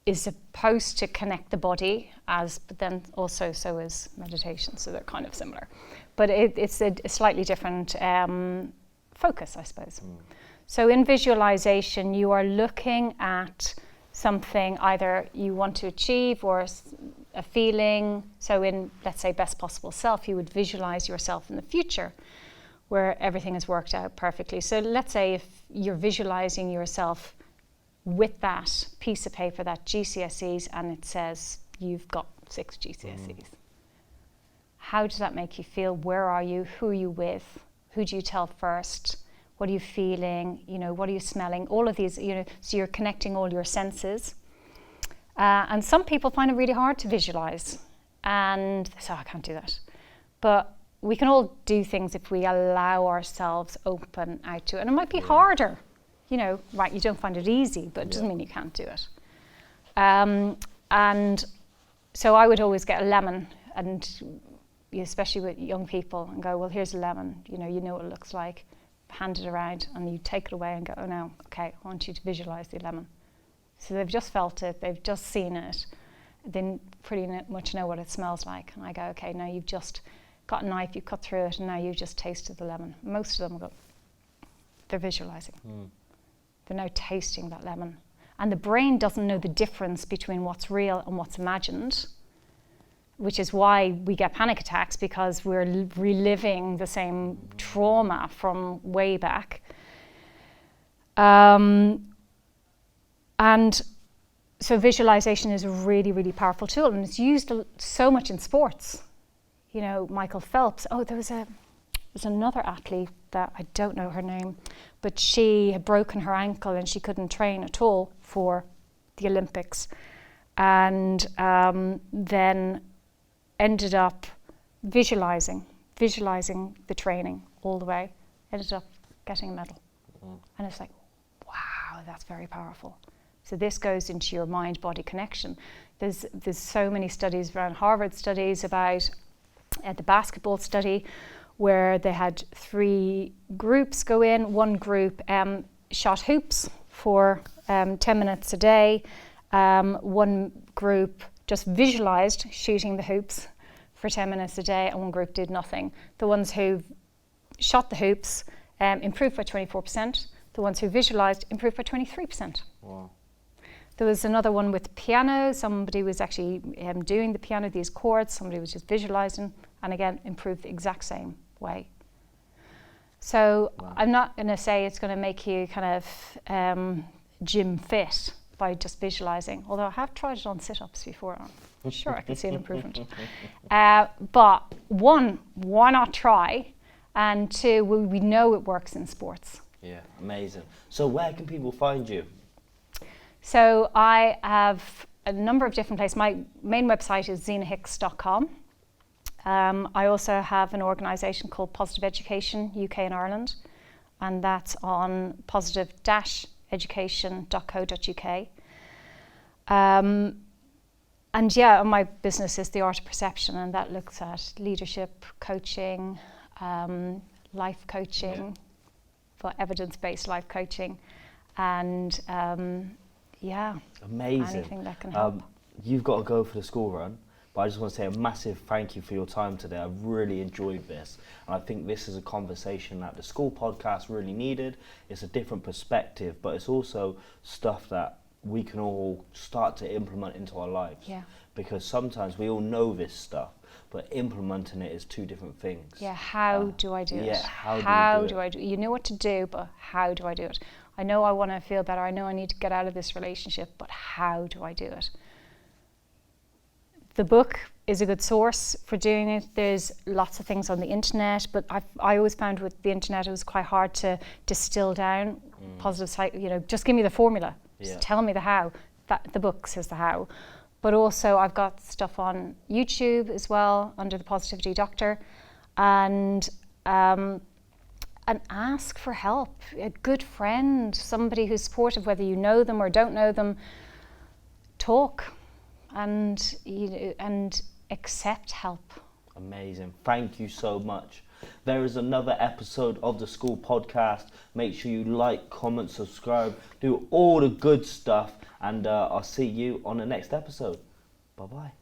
is supposed to connect the body, but then also so is meditation, so they're kind of similar. But it's a slightly different focus, I suppose. So in visualization, you are looking at something either you want to achieve or a feeling. So in, let's say, best possible self, you would visualize yourself in the future where everything has worked out perfectly. So let's say if you're visualizing yourself with that piece of paper, that GCSEs, and it says you've got 6 GCSEs. How does that make you feel? Where are you? Who are you with? Who do you tell first? What are you feeling? You know, what are you smelling? All of these, you know, so you're connecting all your senses. And some people find it really hard to visualize, and they say, I can't do that. But we can all do things if we allow ourselves open out to it. And it might be harder, you know, right, you don't find it easy, but it doesn't mean you can't do it. And so I would always get a lemon, and especially with young people, and go, well, here's a lemon, you know what it looks like, hand it around, and you take it away and go, oh no, okay, I want you to visualize the lemon. So they've just felt it, they've just seen it, they pretty much know what it smells like. And I go, okay, now you've just got a knife, you cut through it, and now you've just tasted the lemon. Most of them go, they're visualizing. They're now tasting that lemon. And the brain doesn't know the difference between what's real and what's imagined, which is why we get panic attacks, because we're reliving the same trauma from way back. And so visualization is a really, really powerful tool, and it's used so much in sports. You know, Michael Phelps, there's another athlete that I don't know her name, but she had broken her ankle and she couldn't train at all for the Olympics. And then ended up visualizing the training all the way, ended up getting a medal. And it's like, wow, that's very powerful. So this goes into your mind-body connection. There's so many studies around, Harvard studies about the basketball study, where they had 3 groups go in. One group shot hoops for 10 minutes a day. One group just visualized shooting the hoops for 10 minutes a day, and one group did nothing. The ones who shot the hoops improved by 24%. The ones who visualized improved by 23%. Wow. There was another one with piano. Somebody was actually doing the piano, these chords. Somebody was just visualizing, and again, improved the exact same way. So I'm not going to say it's going to make you kind of gym fit by just visualizing, although I have tried it on sit-ups before. I'm sure I can see an improvement. But one, why not try? And 2, we know it works in sports. Yeah, amazing. So where can people find you? So I have a number of different places. My main website is zeenahicks.com. I also have an organisation called Positive Education UK and Ireland, and that's on positive-education.co.uk. And yeah, my business is The Art of Perception, and that looks at leadership, coaching, life coaching, for evidence-based life coaching, and amazing. Anything that can help. You've got to go for the school run, but I just want to say a massive thank you for your time today. I've really enjoyed this, and I think this is a conversation that the school podcast really needed. It's a different perspective, but it's also stuff that we can all start to implement into our lives. Yeah. Because sometimes we all know this stuff, but implementing it is 2 different things. Yeah, how do I do it? Yeah, how do I do it? You know what to do, but how do I do it? I know I want to feel better. I know I need to get out of this relationship, but how do I do it? The book is a good source for doing it. There's lots of things on the internet, but I always found with the internet it was quite hard to distill down positive just give me the formula. Just tell me the how. The book says the how. But also I've got stuff on YouTube as well under the Positivity Doctor, and ask for help. A good friend, somebody who's supportive, whether you know them or don't know them. Talk and accept help. Amazing. Thank you so much. There is another episode of the school podcast. Make sure you like, comment, subscribe, do all the good stuff, and I'll see you on the next episode. Bye-bye.